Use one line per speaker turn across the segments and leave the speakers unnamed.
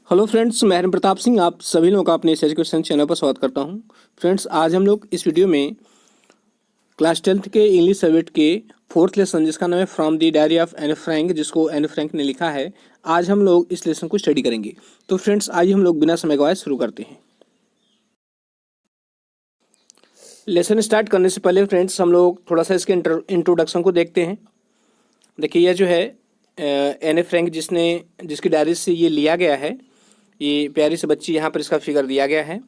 Hello friends, मैं हरिम प्रताप सिंह आप सभी लोगों का अपने इस एजुकेशन चैनल पर स्वागत करता हूं। फ्रेंड्स, आज हम लोग इस वीडियो में क्लास 10th के इंग्लिश सब्जेक्ट के फोर्थ लेसन जिसका नाम है from the diary of Anne Frank, जिसको एन फ्रैंक ने लिखा है, आज हम लोग इस लेसन को स्टडी करेंगे। तो फ्रेंड्स, आइए हम लोग बिना समय गवाए शुरू करते हैं। लेसन स्टार्ट करने से पहले फ्रेंड्स हम लोग थोड़ा सा इसके इंट्रोडक्शन को देखते हैं। देखिए, यह जो है एन फ्रैंक जिसकी डायरी से ये लिया गया है, ये प्यारी सी बच्ची, यहाँ पर इसका फिगर दिया गया है।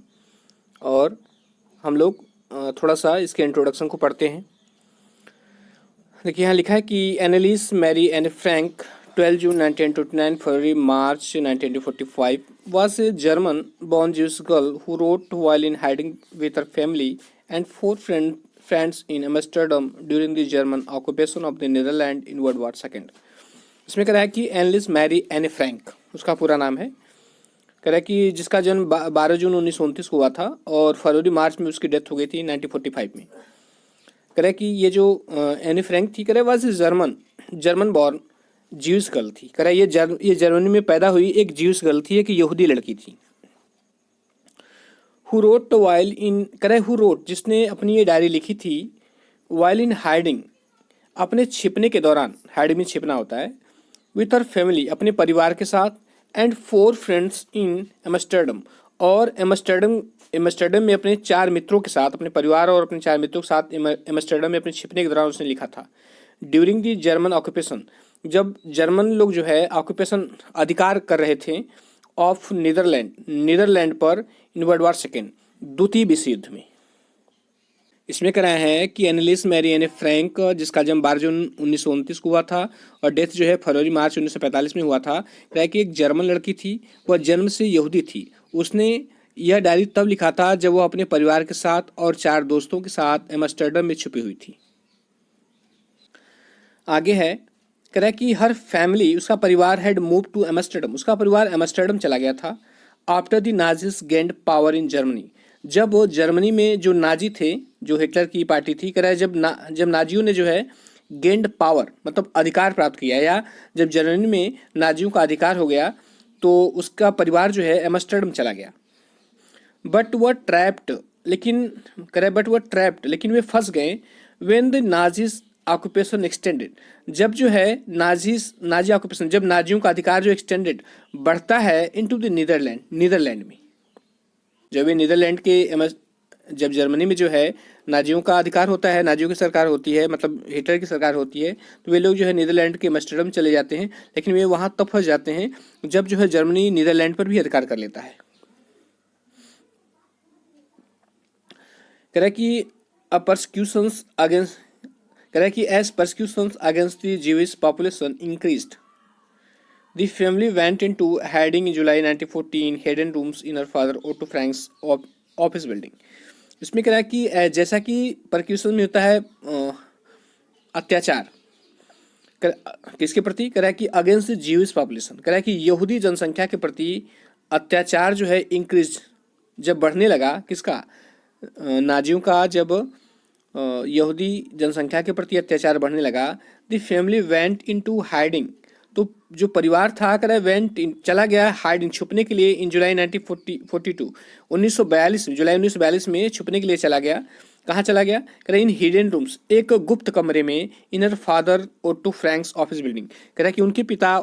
और हम लोग थोड़ा सा इसके इंट्रोडक्शन को पढ़ते हैं। देखिए, यहाँ लिखा है कि Annelies Marie Anne Frank 12 June 1929 February March 1945 was a German born Jewish girl who wrote while in hiding with her family and four friends in Amsterdam during the German occupation of the Netherlands in World War II। इसमें कह रहा है कि Annelies Marie Anne Frank उसका पूरा नाम है। कह रहा है कि जिसका जन्म 12 जून 1929 को हुआ था और फरवरी मार्च में उसकी डेथ हो गई थी 1945 में। कह रहा है कि ये जो एनी फ्रैंक थी, कह रहा है was German born juice girl थी। कह रहा है ये जर्मनी में पैदा हुई एक ज्यूस गर्ल थी, एक यहूदी लड़की थी। हु रोट वाइल इन, कह रहा है हु रोट, जिसने अपनी ये डायरी लिखी थी, वाइल इन हाइडिंग, अपने छिपने के दौरान, हाइडिंग में छिपना होता है, विथ हर फैमिली, अपने परिवार के साथ, एंड 4 फ्रेंड्स इन एम्स्टर्डम, और एम्स्टर्डम में अपने 4 मित्रों के साथ, अपने परिवार और अपने 4 मित्रों के साथ एम्स्टर्डम में अपने छिपने के दौरान उसने लिखा था। ड्यूरिंग द जर्मन ऑक्यूपेशन, जब जर्मन लोग जो है ऑक्यूपेशन, अधिकार कर रहे थे, ऑफ नीदरलैंड पर इन वर्ल्ड वार सेकेंड, द्वितीय विश्व युद्ध में। इसमें कह रहा है कि एनालिस मैरी एन फ्रैंक, जिसका जन्म 12 जून 1929 को हुआ था और डेथ जो है फरवरी मार्च 1945 में हुआ था। कह रहा है कि एक जर्मन लड़की थी, वह जन्म से यहूदी थी। उसने यह डायरी तब लिखा था जब वह अपने परिवार के साथ और 4 दोस्तों के साथ एम्स्टर्डम में छुपी हुई थी। आगे है, कह रहा है कि हर फैमिली, उसका परिवार, हैड मूव टू एम्स्टर्डम, उसका परिवार एम्स्टर्डम चला गया था। After the Nazis gained power in Germany, जब वो जर्मनी में जो नाजी थे, जो हिटलर की पार्टी थी, कह रहा है जब नाजियों ने जो है गेंड पावर मतलब अधिकार प्राप्त किया, या जब जर्मनी में नाजियों का अधिकार हो गया, तो उसका परिवार जो है एम्स्टर्डम चला गया। बट वह ट्रैप्ड, लेकिन कह रहा है बट वह ट्रैप्ड, लेकिन वे फंस गए। When the Nazis occupation extended, जब जो है नाजी ऑक्यूपेशन, जब नाजियों का अधिकार जो एक्सटेंडेड बढ़ता है इनटू द नीदरलैंड में, जब ये नीदरलैंड के जब जर्मनी में जो है नाजियों का अधिकार होता है, नाजियों की सरकार होती है, मतलब हिटलर की सरकार होती है, तो वे लोग जो है नीदरलैंड के एम्स्टर्डम चले जाते हैं। लेकिन वे वहाँ तब फंस जाते हैं जब जो है जर्मनी नीदरलैंड पर भी अधिकार कर लेता है। कह रहा है कि परसिक्यूशंस अगेंस्ट, कह रहा है कि as persecutions against the Jewish population increased, the family went into hiding in July 1914, hidden rooms in her father Otto Frank's office building. इसमें कह रहा है कि जैसा कि परसिक्यूशन में होता है अत्याचार, किसके प्रति, कह रहा है कि अगेंस्ट द ज्यूइश पॉपुलेशन, कह रहा है कि यहूदी जनसंख्या के प्रति अत्याचार जो है इंक्रीज, जब बढ़ने लगा, किसका, नाजियों का, जब यहूदी जनसंख्या के प्रति अत्याचार बढ़ने लगा, the family went into hiding, तो जो परिवार था, कह रहा है वेंट चला गया हाइडिंग, छुपने के लिए, इन जुलाई 1942 1942 में, जुलाई 1942 में छुपने के लिए चला गया। कहाँ चला गया, कह रहा है इन हिडन रूम्स, एक गुप्त कमरे में, in her father Otto Frank's office building, कह रहा है कि उनके पिता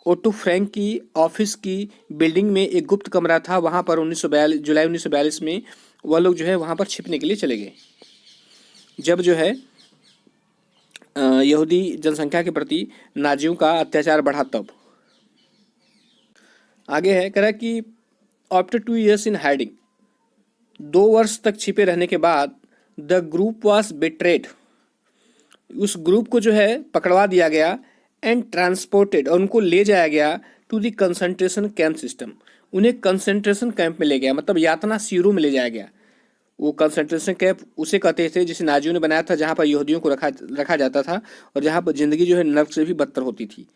ओटो फ्रैंक की ऑफिस की बिल्डिंग में एक गुप्त कमरा था, वहाँ पर जुलाई 1942 में वह लोग जो है वहाँ पर छिपने के लिए चले गए, जब जो है यहूदी जनसंख्या के प्रति नाजियों का अत्याचार बढ़ा तब। आगे है, कह रहा है कि आफ्टर 2 years इन हाइडिंग, 2 वर्ष तक छिपे रहने के बाद, द ग्रुप वाज बेट्रेड, उस ग्रुप को जो है पकड़वा दिया गया, एंड ट्रांसपोर्टेड, और उनको ले जाया गया, to the concentration camp system, उन्हें कंसंट्रेशन कैंप में ले गया, मतलब यातना शिविरों में ले जाया गया। वो कंसंट्रेशन कैंप उसे कहते थे जिसे नाजियों ने बनाया था, जहाँ पर यहूदियों को रखा जाता था, और जहाँ पर ज़िंदगी जो है नर्क से भी बदतर होती थी।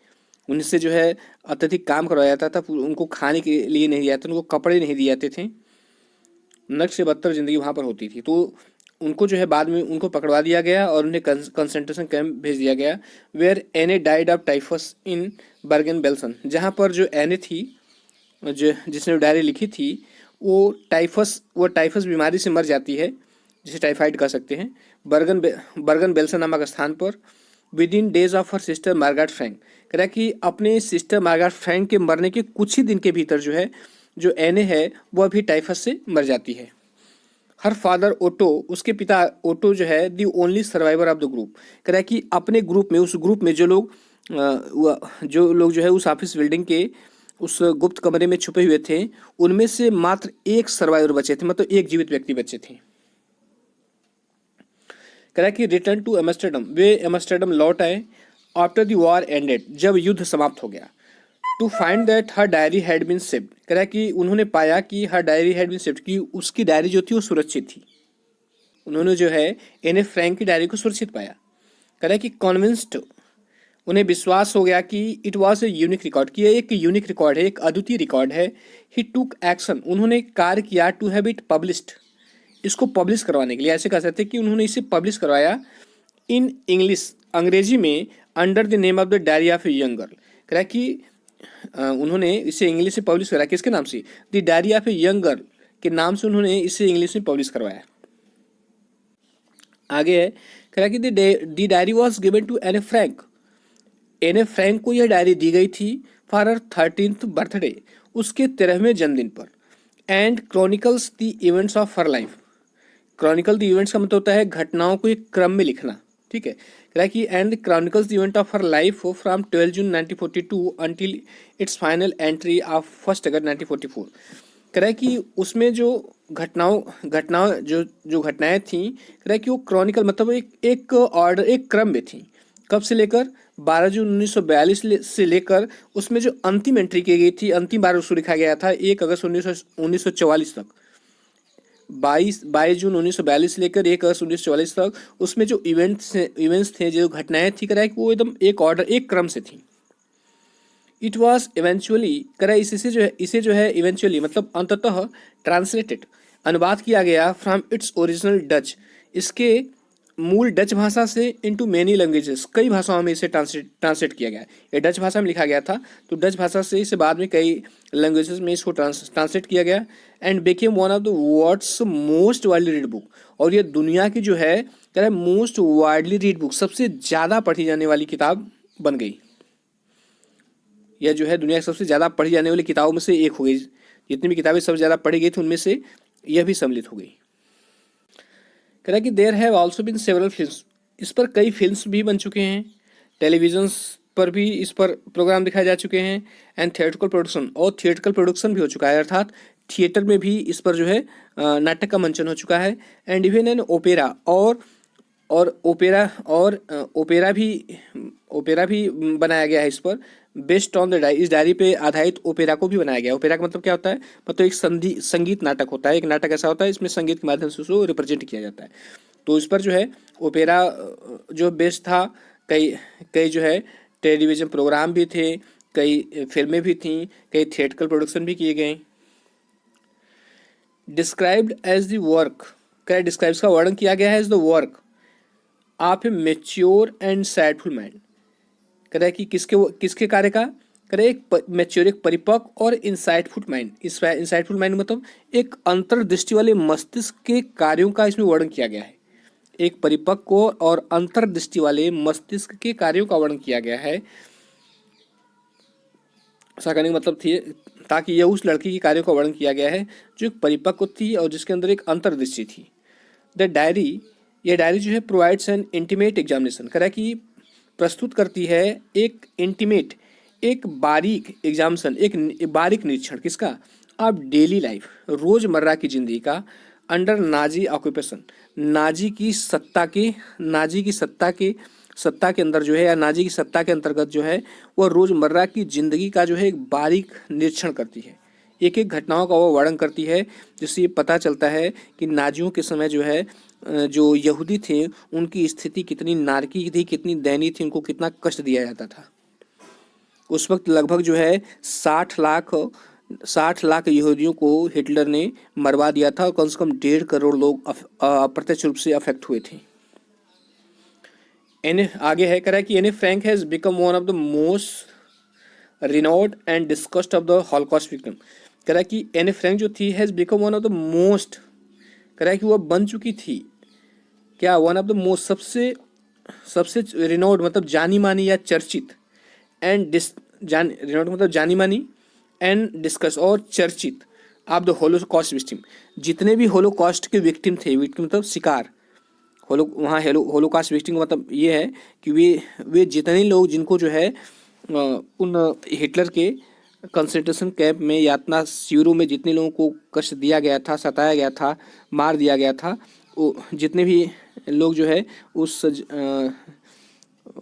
उनसे जो है अत्यधिक काम करवाया जाता था, उनको खाने के लिए नहीं दिया जाता, उनको कपड़े नहीं दिए जाते थे, नर्क से बदतर ज़िंदगी वहाँ पर होती थी। तो उनको जो है बाद में उनको पकड़वा दिया गया और उन्हें कंसंट्रेशन कैंप भेज दिया गया, वेयर एने died of typhus in बर्गन Belsen, जहाँ पर जो एने थी जो जिसने डायरी लिखी थी वो टाइफस बीमारी से मर जाती है, जिसे टाइफाइड कह सकते हैं, बर्गन बेल्सन नामक स्थान पर with in days of her sister Margaret Frank. कह रहा है कि अपने सिस्टर मार्गारेट फ्रैंक के मरने के कुछ ही दिन के भीतर जो है जो एने है वह भी टाइफस से मर जाती है। हर फादर ओटो, उसके पिता ओटो जो है the only survivor of the group. कह रहा है कि अपने ग्रुप में, उस ग्रुप में जो लोग जो है उस ऑफिस बिल्डिंग के उस गुप्त कमरे में छुपे हुए थे, उनमें से मात्र एक सर्वाइवर बचे थे, मतलब एक जीवित व्यक्ति बचे थे। कह रहा है कि रिटर्न टू एम्स्टर्डम, वे एम्स्टर्डम लौट आए आफ्टर द वॉर एंडेड, जब युद्ध समाप्त हो गया। To find that her diary had been saved, कह रहा है कि उन्होंने पाया कि her diary had been saved, कि उसकी डायरी जो थी वो सुरक्षित थी। उन्होंने जो है एने फ्रैंक की डायरी को सुरक्षित पाया। कह रहा है कि कॉन्विंस्ड, उन्हें विश्वास हो गया कि it was a unique record, कि ये एक यूनिक रिकॉर्ड है, एक अद्वितीय रिकॉर्ड है। ही टुक एक्शन, उन्होंने कार्य किया टू हैव इट पब्लिश्ड, इसको पब्लिश करवाने के लिए। ऐसे कह सकते हैं कि उन्होंने इसे पब्लिश करवाया इन इंग्लिश, अंग्रेजी में, under the name of the diary of a young girl. कह रहा है कि उन्होंने इसे इंग्लिश से पब्लिश कराया, किसके नाम से? The diary of a young girl के नाम से उन्होंने इसे इंग्लिश में पब्लिश करवाया। आगे है, कह रहा है कि the diary was given to Anne A Frank, Anne Frank को यह डायरी दी गई थी फॉर हर 13th बर्थडे, उसके 13वें जन्मदिन पर। And chronicles the events of her life, Chronicle the events का मतलब होता है घटनाओं को एक क्रम में लिखना, ठीक है। कह रहा है कि and chronicles the event of her life from 12 June 1942 until it's final entry of 1 अगस्त 1944। कह रहा है कि उसमें जो घटनाओं जो घटनाएं थी, कह रहा है कि वो क्रॉनिकल मतलब एक ऑर्डर, एक क्रम में थी। कब से लेकर 12 जून 1942 से लेकर उसमें जो अंतिम एंट्री की गई थी, अंतिम बार उसको लिखा गया था 1 अगस्त 1944 तक। 22 जून 1942 से लेकर 1 अगस्त 1944 तक उसमें जो इवेंट्स थे, जो घटनाएं थी, कह कि वो एकदम एक ऑर्डर, एक क्रम से थी। इट वॉज इवेंचुअली, कह इसे जो है इवेंचुअली मतलब अंततः ट्रांसलेटेड, अनुवाद किया गया फ्रॉम इट्स ओरिजिनल डच, इसके मूल डच भाषा से इनटू मेनी लैंग्वेजेस, कई भाषाओं में इसे ट्रांसलेट किया गया। ये डच भाषा में लिखा गया था, तो डच भाषा से इसे बाद में कई लैंग्वेजेस में इसको ट्रांसलेट किया गया। And became one of the world's most widely read book, और ये दुनिया की जो है कह रहा है मोस्ट वाइडली रीड बुक, सबसे ज़्यादा पढ़ी जाने वाली किताब बन गई। यह जो है दुनिया की सबसे ज़्यादा पढ़ी जाने वाली किताबों में से एक हो गई। जितनी भी किताबें सबसे ज़्यादा पढ़ी गई थी उनमें से यह भी सम्मिलित हो गई। कह रहा है कि there have also been several films, इस पर कई फिल्म्स भी बन चुके हैं, टेलीविजन पर भी इस पर प्रोग्राम दिखाए जा चुके हैं। एंड थिएट्रिकल प्रोडक्शन, और थिएट्रिकल प्रोडक्शन भी हो चुका है, अर्थात थिएटर में भी इस पर जो है नाटक का मंचन हो चुका है। एंड इवन एन ओपेरा, और ओपेरा भी बनाया गया है इस पर, बेस्ड ऑन द डायरी, इस डायरी पे आधारित ओपेरा को भी बनाया गया है। ओपेरा का मतलब क्या होता है? मतलब एक संगीत नाटक होता है, एक नाटक ऐसा होता है इसमें संगीत के माध्यम से उसको रिप्रेजेंट किया जाता है। तो इस पर जो है ओपेरा जो बेस्ड था, कई जो है टेलीविजन प्रोग्राम भी थे, कई फिल्में भी थीं, कई थिएट्रिकल प्रोडक्शन भी किए गए। डिस्क्राइब्ड एज द वर्क, क्या डिस्क्राइब्स का वर्णन किया गया है as the work of a mature and insightful mind. कह रहा है कि किसके कार्य का? कह रहा है एक मेच्योर, एक परिपक्व और इंसाइटफुल माइंड। इंसाइटफुल माइंड मतलब एक अंतर्दृष्टि वाले मस्तिष्क के कार्यों का इसमें वर्णन किया गया है। एक परिपक्व और अंतर्दृष्टि वाले मस्तिष्क के कार्यों का वर्णन किया गया है। ऐसा करने का मतलब थी ताकि यह उस लड़की के कार्यों का वर्णन किया गया है जो एक परिपक्व थी और जिसके अंदर एक अंतर्दृष्टि थी। द डायरी, यह डायरी जो है प्रोवाइड्स एन इंटीमेट एग्जामिनेशन, कह रहा है कि प्रस्तुत करती है एक इंटीमेट, एक बारीक एग्जामिनेशन, एक बारीक निरीक्षण किसका? ऑफ डेली लाइफ, रोजमर्रा की जिंदगी का, अंडर नाजी ऑक्यूपेशन, नाजी की सत्ता के अंदर जो है, या नाजी की सत्ता के अंतर्गत जो है वह रोजमर्रा की जिंदगी का जो है एक बारीक निरीक्षण करती है, एक एक घटनाओं का वो वर्णन करती है, जिससे ये पता चलता है कि नाजियों के समय जो है जो यहूदी थे उनकी स्थिति कितनी नारकीय थी, कितनी दयनीय थी, उनको कितना कष्ट दिया जाता था। उस वक्त लगभग जो है 60 लाख यहूदियों को हिटलर ने मरवा दिया था और कम से कम 1.5 करोड़ लोग अप्रत्यक्ष रूप से अफेक्ट हुए थे। एने आगे है, कह रहा है कि एने Frank has become one of the most renowned and discussed of the Holocaust victim. कह रहा है कि एने फ्रैंक जो थी has become one of the most, कह रहा है कि वह बन चुकी थी क्या, वन ऑफ द मोस्ट, सबसे सबसे रिनोड मतलब जानी मानी या चर्चित, एंड रिनोड मतलब जानी मानी, एंड डिस्कस और चर्चित आप द होलोकॉस्ट विक्टिम, जितने भी होलोकॉस्ट के विक्टिम थे, विक्टिम मतलब शिकार, वहाँ होलोकॉस्ट विक्टिम का मतलब ये है कि वे जितने लोग जिनको जो है उन हिटलर के कंसंट्रेशन कैंप में, यातना शिविरों में जितने लोगों को कष्ट दिया गया था, सताया गया था, मार दिया गया था, वो जितने भी लोग जो है उस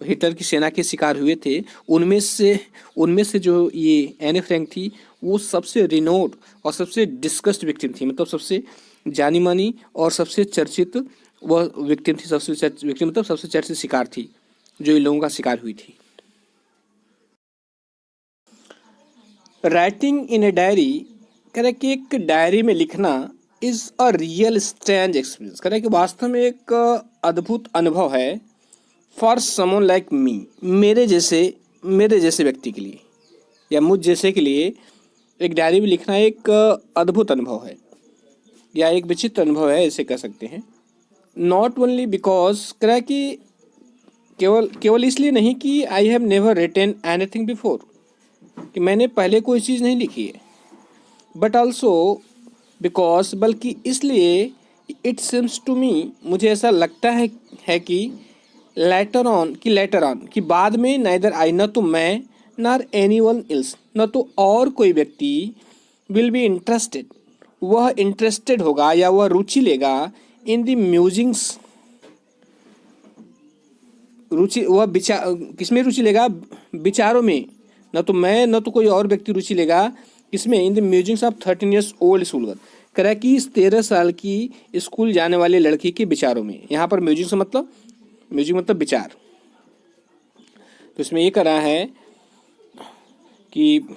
हिटलर की सेना के शिकार हुए थे, उनमें से जो ये एने फ्रैंक थी वो सबसे रिनोड और सबसे डिस्कस्ड विक्टिम थी, मतलब सबसे जानी मानी और सबसे चर्चित वह विक्टिम थी, सबसे विक्टिम मतलब सबसे चर्चित शिकार थी जो इन लोगों का शिकार हुई थी। राइटिंग इन ए डायरी, कह रहा है कि एक डायरी में लिखना is a real strange experience, कह रहा है कि वास्तव में एक अद्भुत अनुभव है फॉर समवन लाइक मी, मेरे जैसे व्यक्ति के लिए या मुझ जैसे के लिए एक डायरी में लिखना एक अद्भुत अनुभव है या एक विचित्र अनुभव है, ऐसे कह सकते हैं। नॉट ओनली बिकॉज, कह रहा है कि केवल इसलिए नहीं कि I have never written anything before, कि मैंने पहले कोई चीज़ नहीं लिखी है, बट ऑल्सो बिकॉज, बल्कि इसलिए इट सिम्स टू मी, मुझे ऐसा लगता है कि लेटर ऑन कि बाद में नाइदर आई, न तो मैं नॉर एनी वन एल्स, न तो और कोई व्यक्ति विल बी इंटरेस्टेड, वह इंटरेस्टेड होगा या वह रुचि लेगा इन द म्यूजिंग्स, वह विचार, किसमें रुचि लेगा, विचारों में, न तो मैं न तो कोई और व्यक्ति रुचि लेगा किसमें, in the musings of 13 years old school, कह रहा है कि इस 13 साल की स्कूल जाने वाले लड़की के विचारों में। यहाँ पर म्यूजिक मतलब विचार, तो इसमें ये कह रहा है कि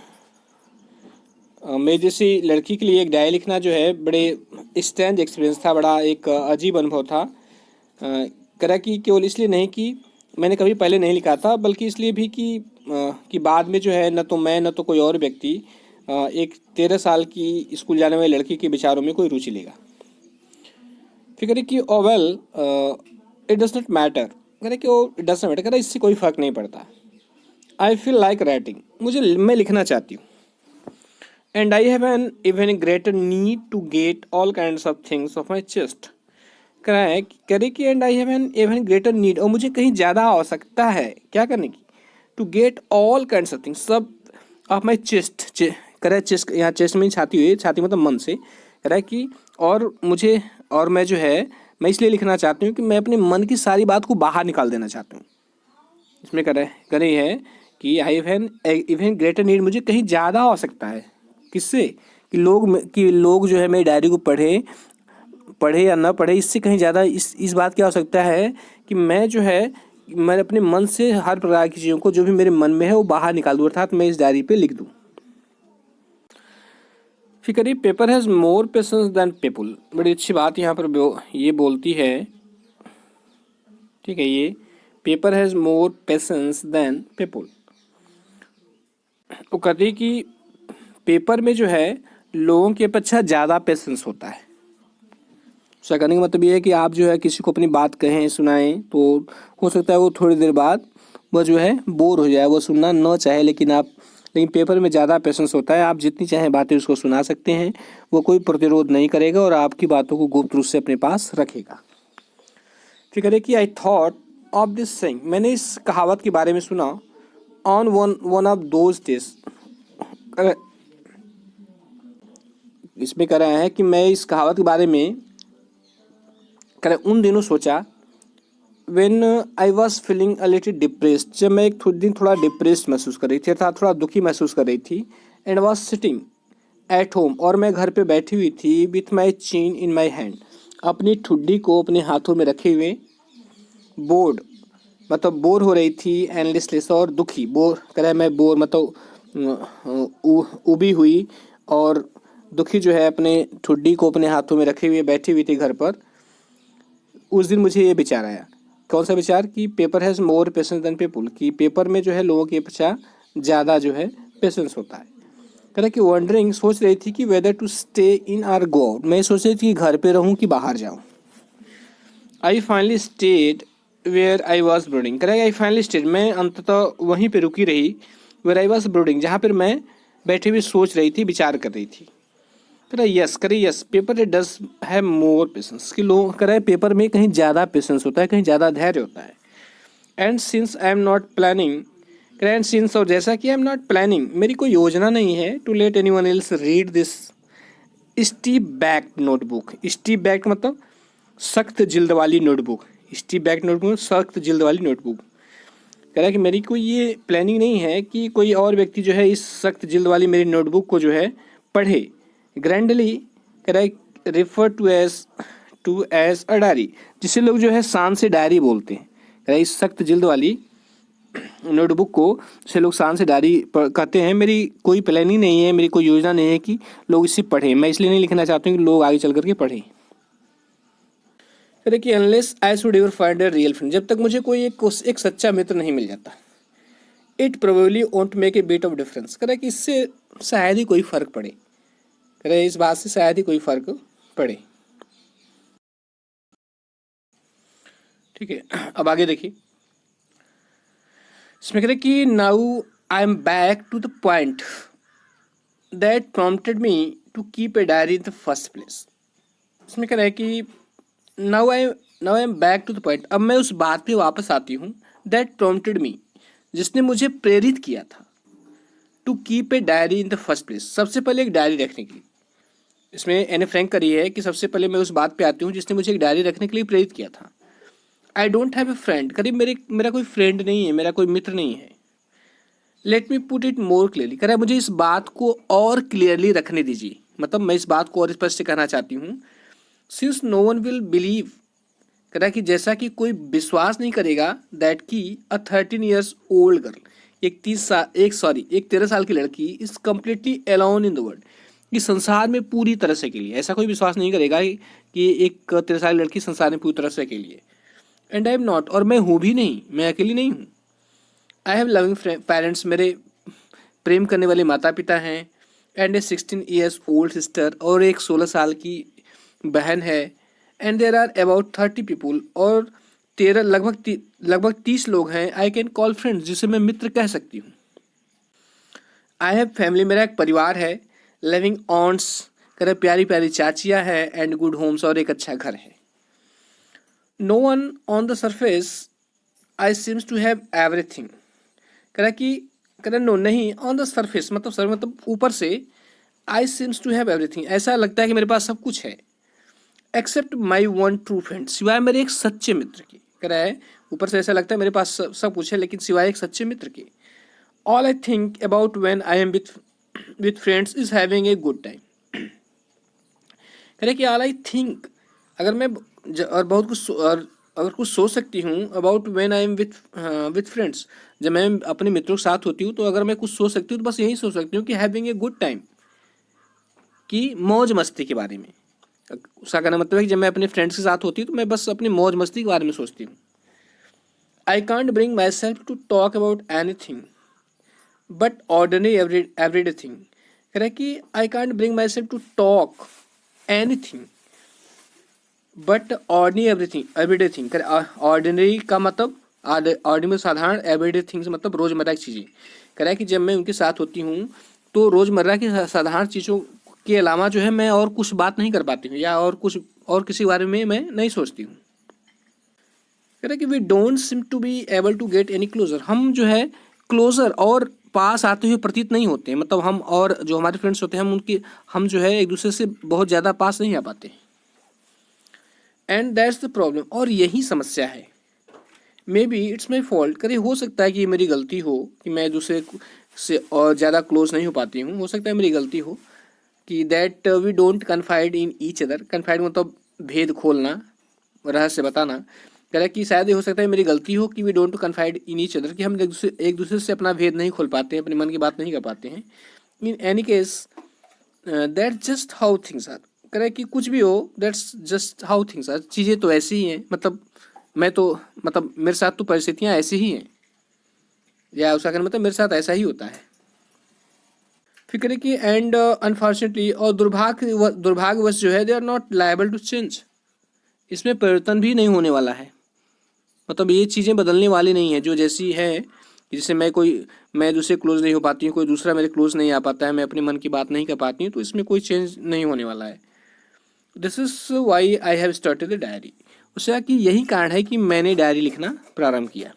मेरी जैसी लड़की के लिए एक डायरी लिखना जो है बड़े स्ट्रेंज एक्सपीरियंस था, बड़ा एक अजीब अनुभव था। कह रहा कि केवल इसलिए नहीं कि मैंने कभी पहले नहीं लिखा था, बल्कि इसलिए भी कि बाद में जो है न तो मैं न तो कोई और व्यक्ति एक 13 साल की स्कूल जाने वाली लड़की के विचारों में कोई रुचि लेगा। फिर कह रहे कि oh well it does not matter, कह रहे कि इट डज नॉट मैटर, कह रहे इससे कोई फ़र्क नहीं पड़ता। आई फील लाइक राइटिंग, मैं लिखना चाहती हूँ। And I have an even greater need to get all kinds of things off my chest, कह रहे कि and I have an even greater need, और मुझे कहीं ज़्यादा आवश्यकता है क्या करने की, to get all kinds of things, सब ऑफ माई चेस्ट, कह रहा है चेस्ट, यहाँ चेस्ट में छाती हुई, छाती मतलब मन से, कह रहा है कि और मैं जो है मैं इसलिए लिखना चाहती हूँ कि मैं अपने मन की सारी बात को बाहर निकाल देना चाहती हूँ। इसमें कह रही है कि I have an even greater need, मुझे कहीं ज़्यादा आवश्यकता है, किससे, कि लोग जो है मेरी डायरी को पढ़े या ना पढ़े, इससे कहीं ज़्यादा इस बात की आवश्यकता है कि मैं अपने मन से हर प्रकार की चीज़ों को जो भी मेरे मन में है वो बाहर निकाल दूँ, अर्थात मैं इस डायरी पे लिख दूँ। फिर करिए paper has more patience than people, बड़ी अच्छी बात यहाँ पर ये बोलती है, ठीक है, ये paper has more patience than people, वो कहती है कि पेपर में जो है लोगों के अपेक्षा ज़्यादा पेशेंस होता है। उसका कहने का मतलब ये है कि आप जो है किसी को अपनी बात कहें, सुनाएं, तो हो सकता है वो थोड़ी देर बाद वह जो है बोर हो जाए, वो सुनना न चाहे, लेकिन पेपर में ज़्यादा पेशेंस होता है, आप जितनी चाहें बातें उसको सुना सकते हैं, वो कोई प्रतिरोध नहीं करेगा और आपकी बातों को गुप्त रूप से अपने पास रखेगा। फिर कह रहे कि I thought of this saying, मैंने इस कहावत के बारे में सुना, on one of those days, इसमें कह रहा है कि मैं इस कहावत के बारे में उन दिनों सोचा, when I was feeling a little depressed, जब मैं एक दिन थोड़ा डिप्रेस्ड महसूस कर रही थी, अर्थात थोड़ा दुखी महसूस कर रही थी, and was sitting at home, और मैं घर पे बैठी हुई थी, विथ माई चीन इन माई हैंड, अपनी ठुड्डी को अपने हाथों में रखे हुए, बोर्ड मतलब बोर हो रही थी, एंडलेसलेस और दुखी, बोर कह रहा है मैं बोर मतलब उबी हुई और दुखी जो है अपने ठुड्डी को अपने हाथों में रखे हुए बैठी हुई थी घर पर। उस दिन मुझे ये विचार आया, कौन सा विचार, कि paper has more patience than people, कि पेपर में जो है लोगों की अपेक्षा ज़्यादा जो है पेशेंस होता है। कह रहे कि वंडरिंग सोच रही थी कि whether to stay in or go out, मैं सोच रही थी कि घर पे रहूं कि बाहर जाऊं। I finally stayed where I was brooding, कह रहे आई फाइनली स्टेड, मैं अंततः वहीं पे रुकी रही, वेयर आई वॉज ब्रोडिंग, जहाँ पर मैं बैठे हुए सोच रही थी, विचार कर रही थी। कह रहा यस, करे yes paper it does have more patience, कि लोग कह रहे पेपर में कहीं ज़्यादा पेशेंस होता है, कहीं ज़्यादा धैर्य होता है। And since I am not planning, and since और जैसा कि आई एम नॉट प्लानिंग, मेरी कोई योजना नहीं है to let anyone else read this stiff backed notebook. Stiff backed मतलब सख्त जिल्द वाली नोटबुक, स्टीप बैक्ड नोटबुक सख्त जिल्द वाली नोटबुक। कह रहा है कि मेरी कोई ये प्लानिंग नहीं है कि कोई और व्यक्ति जो है इस सख्त जिल्द वाली मेरी नोटबुक को जो है पढ़े। ग्रैंडली कह रहा है refer to as a diary, जिसे लोग जो है शान से डायरी बोलते हैं। कह रहा है इस सख्त जिल्द वाली नोटबुक को जिसे लोग शान से डायरी कहते हैं, मेरी कोई प्लानिंग नहीं है, मेरी कोई योजना नहीं है कि लोग इसे पढ़ें। मैं इसलिए नहीं लिखना चाहता हूँ कि लोग आगे चल करके पढ़ें। कह रहे कि unless I should ever find a real friend, जब तक मुझे कोई एक सच्चा मित्र नहीं मिल जाता। It probably won't make a bit of difference, कह रहे कि इससे शायद ही कोई फर्क पड़े। कह रहे इस बात से शायद ही कोई फर्क पड़े। ठीक है, अब आगे देखिए। इसमें कह रहे कि now I am back to the point that prompted me to keep a diary in the first place. इसमें कह रहा है कि now I am back to the point, अब मैं उस बात पे वापस आती हूँ, दैट प्रॉम्प्टेड मी, जिसने मुझे प्रेरित किया था, to keep a diary in the first place, सबसे पहले एक डायरी रखने के लिए। इसमें एने फ्रैंक करी है कि सबसे पहले मैं उस बात पे आती हूँ जिसने मुझे एक डायरी रखने के लिए प्रेरित किया था। I don't have a friend, करीब मेरा कोई फ्रेंड नहीं है, मेरा कोई मित्र नहीं है। Let me put it more clearly, कह रहा है मुझे इस बात को और क्लियरली रखने दीजिए, मतलब मैं इस बात को और स्पष्ट कहना चाहती हूँ। Since no one will believe, कह रहा है कि जैसा कि कोई विश्वास नहीं करेगा, दैट की अ 13 ईयर्स ओल्ड गर्ल, एक 13 साल की लड़की is completely alone in the world, इस संसार में पूरी तरह से अकेली, ऐसा कोई विश्वास नहीं करेगा कि एक 13 साल की लड़की संसार में पूरी तरह से अकेली है। एंड आई एम नॉट, और मैं हूँ भी नहीं, मैं अकेली नहीं हूँ। आई हैव लविंग पेरेंट्स, मेरे प्रेम करने वाले माता पिता हैं। And a 16 years old sister, और एक 16 साल की बहन है। And there are about 30 people, और लगभग 30 लोग हैं। आई कैन कॉल फ्रेंड्स, जिसे मैं मित्र कह सकती हूँ। आई हैव फैमिली, मेरा एक परिवार है। लिविंग ऑन्ट्स, करे प्यारी प्यारी चाचियाँ हैं। एंड गुड होम्स, और एक अच्छा घर है। No one on the surface I seems to have everything, कह रहा नो नहीं, ऑन द सरफेस मतलब सर मतलब ऊपर से, I seems to have everything, ऐसा लगता है कि मेरे पास सब कुछ है। Except my one true friend, सिवाय मेरे एक सच्चे मित्र की। कह रहा है ऊपर से ऐसा लगता है मेरे पास सब कुछ है, लेकिन सिवाय एक सच्चे मित्र के। All I think about when I am with friends is having a good time. कह रहे कि ऑल आई थिंक, अगर मैं और बहुत कुछ और अगर कुछ सोच सकती हूँ, about when I am with friends, जब मैं अपने मित्रों के साथ होती हूँ, तो अगर मैं कुछ सोच सकती हूँ तो बस यही सोच सकती हूँ कि हैविंग ए गुड टाइम, कि मौज मस्ती के बारे में। उसका कहना मतलब है कि जब मैं अपने फ्रेंड्स के साथ होती हूँ तो मैं बस अपनी मौज मस्ती के बारे में सोचती हूँ। I can't bring myself to talk about anything but ordinary everyday thing. कह रहा है कि I can't bring myself to talk anything but ordinary everyday thing. Ordinary का मतलब ऑर्डिनरी साधारण, एवरीडे थिंग्स मतलब रोजमर्रा की चीज़ें। कह रहा है कि जब मैं उनके साथ होती हूँ तो रोजमर्रा की साधारण चीज़ों के अलावा जो है मैं और कुछ बात नहीं कर पाती हूँ, या और किसी बारे में मैं नहीं सोचती हूँ। कह रहा है कि we don't seem to be able to get any closer, हम जो है क्लोजर और पास आते हुए प्रतीत नहीं होते, मतलब हम और जो हमारे फ्रेंड्स होते हैं हम जो है एक दूसरे से बहुत ज़्यादा पास नहीं आ पाते। एंड दैट्स द प्रॉब्लम, और यही समस्या है। May be it's my fault, करे हो सकता है कि ये मेरी गलती हो कि मैं दूसरे से और ज़्यादा क्लोज नहीं हो पाती हूँ, हो सकता है मेरी गलती हो कि that we don't confide in each other. Confide मतलब भेद खोलना, रहस्य बताना। कह रहा है कि शायद ये हो सकता है मेरी गलती हो कि we don't confide in each other, कि हम एक दूसरे से अपना भेद नहीं खोल पाते हैं, अपने मन की बात नहीं कर पाते हैं। In any case that just how things are, कह रहा है कि कुछ भी हो, that's just how things are, चीज़ें तो ऐसी ही हैं, मतलब मेरे साथ तो परिस्थितियाँ ऐसी ही हैं, या उसका कहना मतलब मेरे साथ ऐसा ही होता है। फिर करें कि एंड अनफॉर्चुनेटली, और दुर्भाग्यवश जो है, they are not liable to change, इसमें परिवर्तन भी नहीं होने वाला है। मतलब ये चीज़ें बदलने वाली नहीं है, जो जैसी है, जैसे मैं दूसरे क्लोज नहीं हो पाती हूँ, कोई दूसरा मेरे क्लोज नहीं आ पाता है, मैं अपने मन की बात नहीं कर पाती हूँ, तो इसमें कोई चेंज नहीं होने वाला है। This is why I have started the diary. उससे कि यही कारण है कि मैंने डायरी लिखना प्रारंभ किया।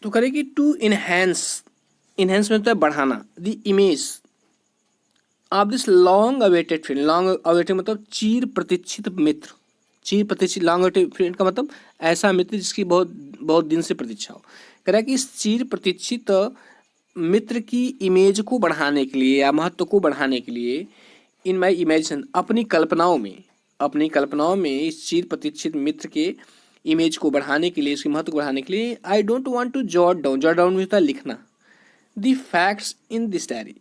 तो करेगी टू इनहेंस में तो है बढ़ाना, the image of this long awaited friend. Long awaited मतलब चिर प्रतीक्षित मित्र, चिर प्रतीक्षित, लॉन्ग अवेटेड फ्रेंड का मतलब ऐसा मित्र जिसकी बहुत बहुत दिन से प्रतीक्षा हो। कह रहा है कि इस चिर प्रतीक्षित मित्र की इमेज को बढ़ाने के लिए या महत्व को बढ़ाने के लिए, इन माई इमेजिनेशन, अपनी कल्पनाओं में इस चिर प्रतीक्षित मित्र के इमेज को बढ़ाने के लिए, इसके महत्व को बढ़ाने के लिए, I don't want to jot down में होता है लिखना, the facts in this diary.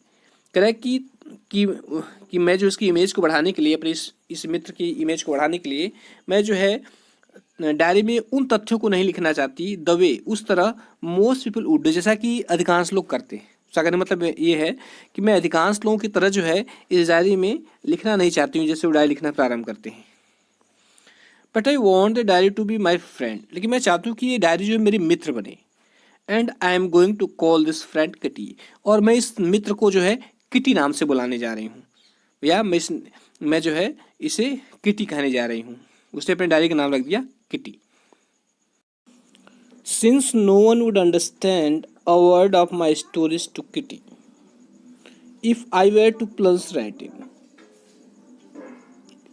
कह रहा है कि मैं जो इसकी इमेज को बढ़ाने के लिए, अपने इस मित्र की इमेज को बढ़ाने के लिए, मैं जो है डायरी में उन तथ्यों को नहीं लिखना चाहती द वे, उस तरह मोस्ट पीपल वुड, जैसा कि अधिकांश लोग करते हैं। उसका कहने मतलब ये है कि मैं अधिकांश लोगों की तरह जो है इस डायरी में लिखना नहीं चाहती हूँ जैसे वो डायरी लिखना प्रारंभ करते हैं। But I want the diary to be my friend, लेकिन मैं चाहती हूँ कि ये डायरी जो है मेरी मित्र बने। And I am going to call this friend Kitty, और मैं इस मित्र को जो है किटी नाम से बुलाने जा रही हूँ, या मैं जो है इसे किटी कहने जा रही हूँ। उसने अपने डायरी का नाम रख दिया Kitty. Since no one would understand a word of my stories to Kitty if I were to plus writing.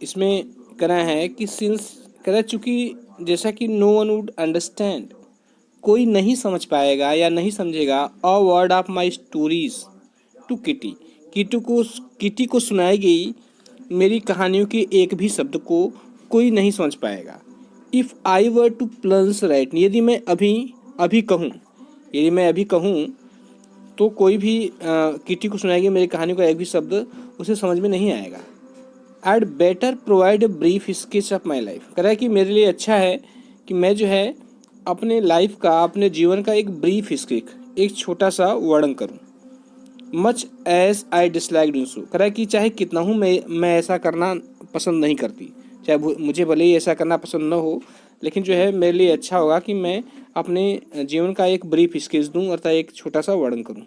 इसमें कहना है कि सिंस, कह चूंकि जैसा कि नो वन वुड अंडरस्टैंड, कोई नहीं समझ पाएगा या नहीं समझेगा, a word of my stories to Kitty, Kitty को सुनाई गई मेरी कहानियों के एक भी शब्द को कोई नहीं समझ पाएगा। If I were two plus right, यदि मैं अभी कहूँ तो कोई भी किटी को सुनाएगी मेरी कहानियों का एक भी शब्द उसे समझ में नहीं आएगा। I'd better provide a brief sketch of my life. कह रहा है कि मेरे लिए अच्छा है कि मैं जो है अपने लाइफ का, अपने जीवन का एक ब्रीफ स्केच, एक छोटा सा वर्णन करूं। Much as I dislike doing so, कह रहा है कि चाहे कितना हूँ मैं ऐसा करना पसंद नहीं करती, चाहे मुझे भले ही ऐसा करना पसंद न हो, लेकिन जो है मेरे लिए अच्छा होगा कि मैं अपने जीवन का एक ब्रीफ स्केच दूँ, अर्थात एक छोटा सा वर्णन करूँ।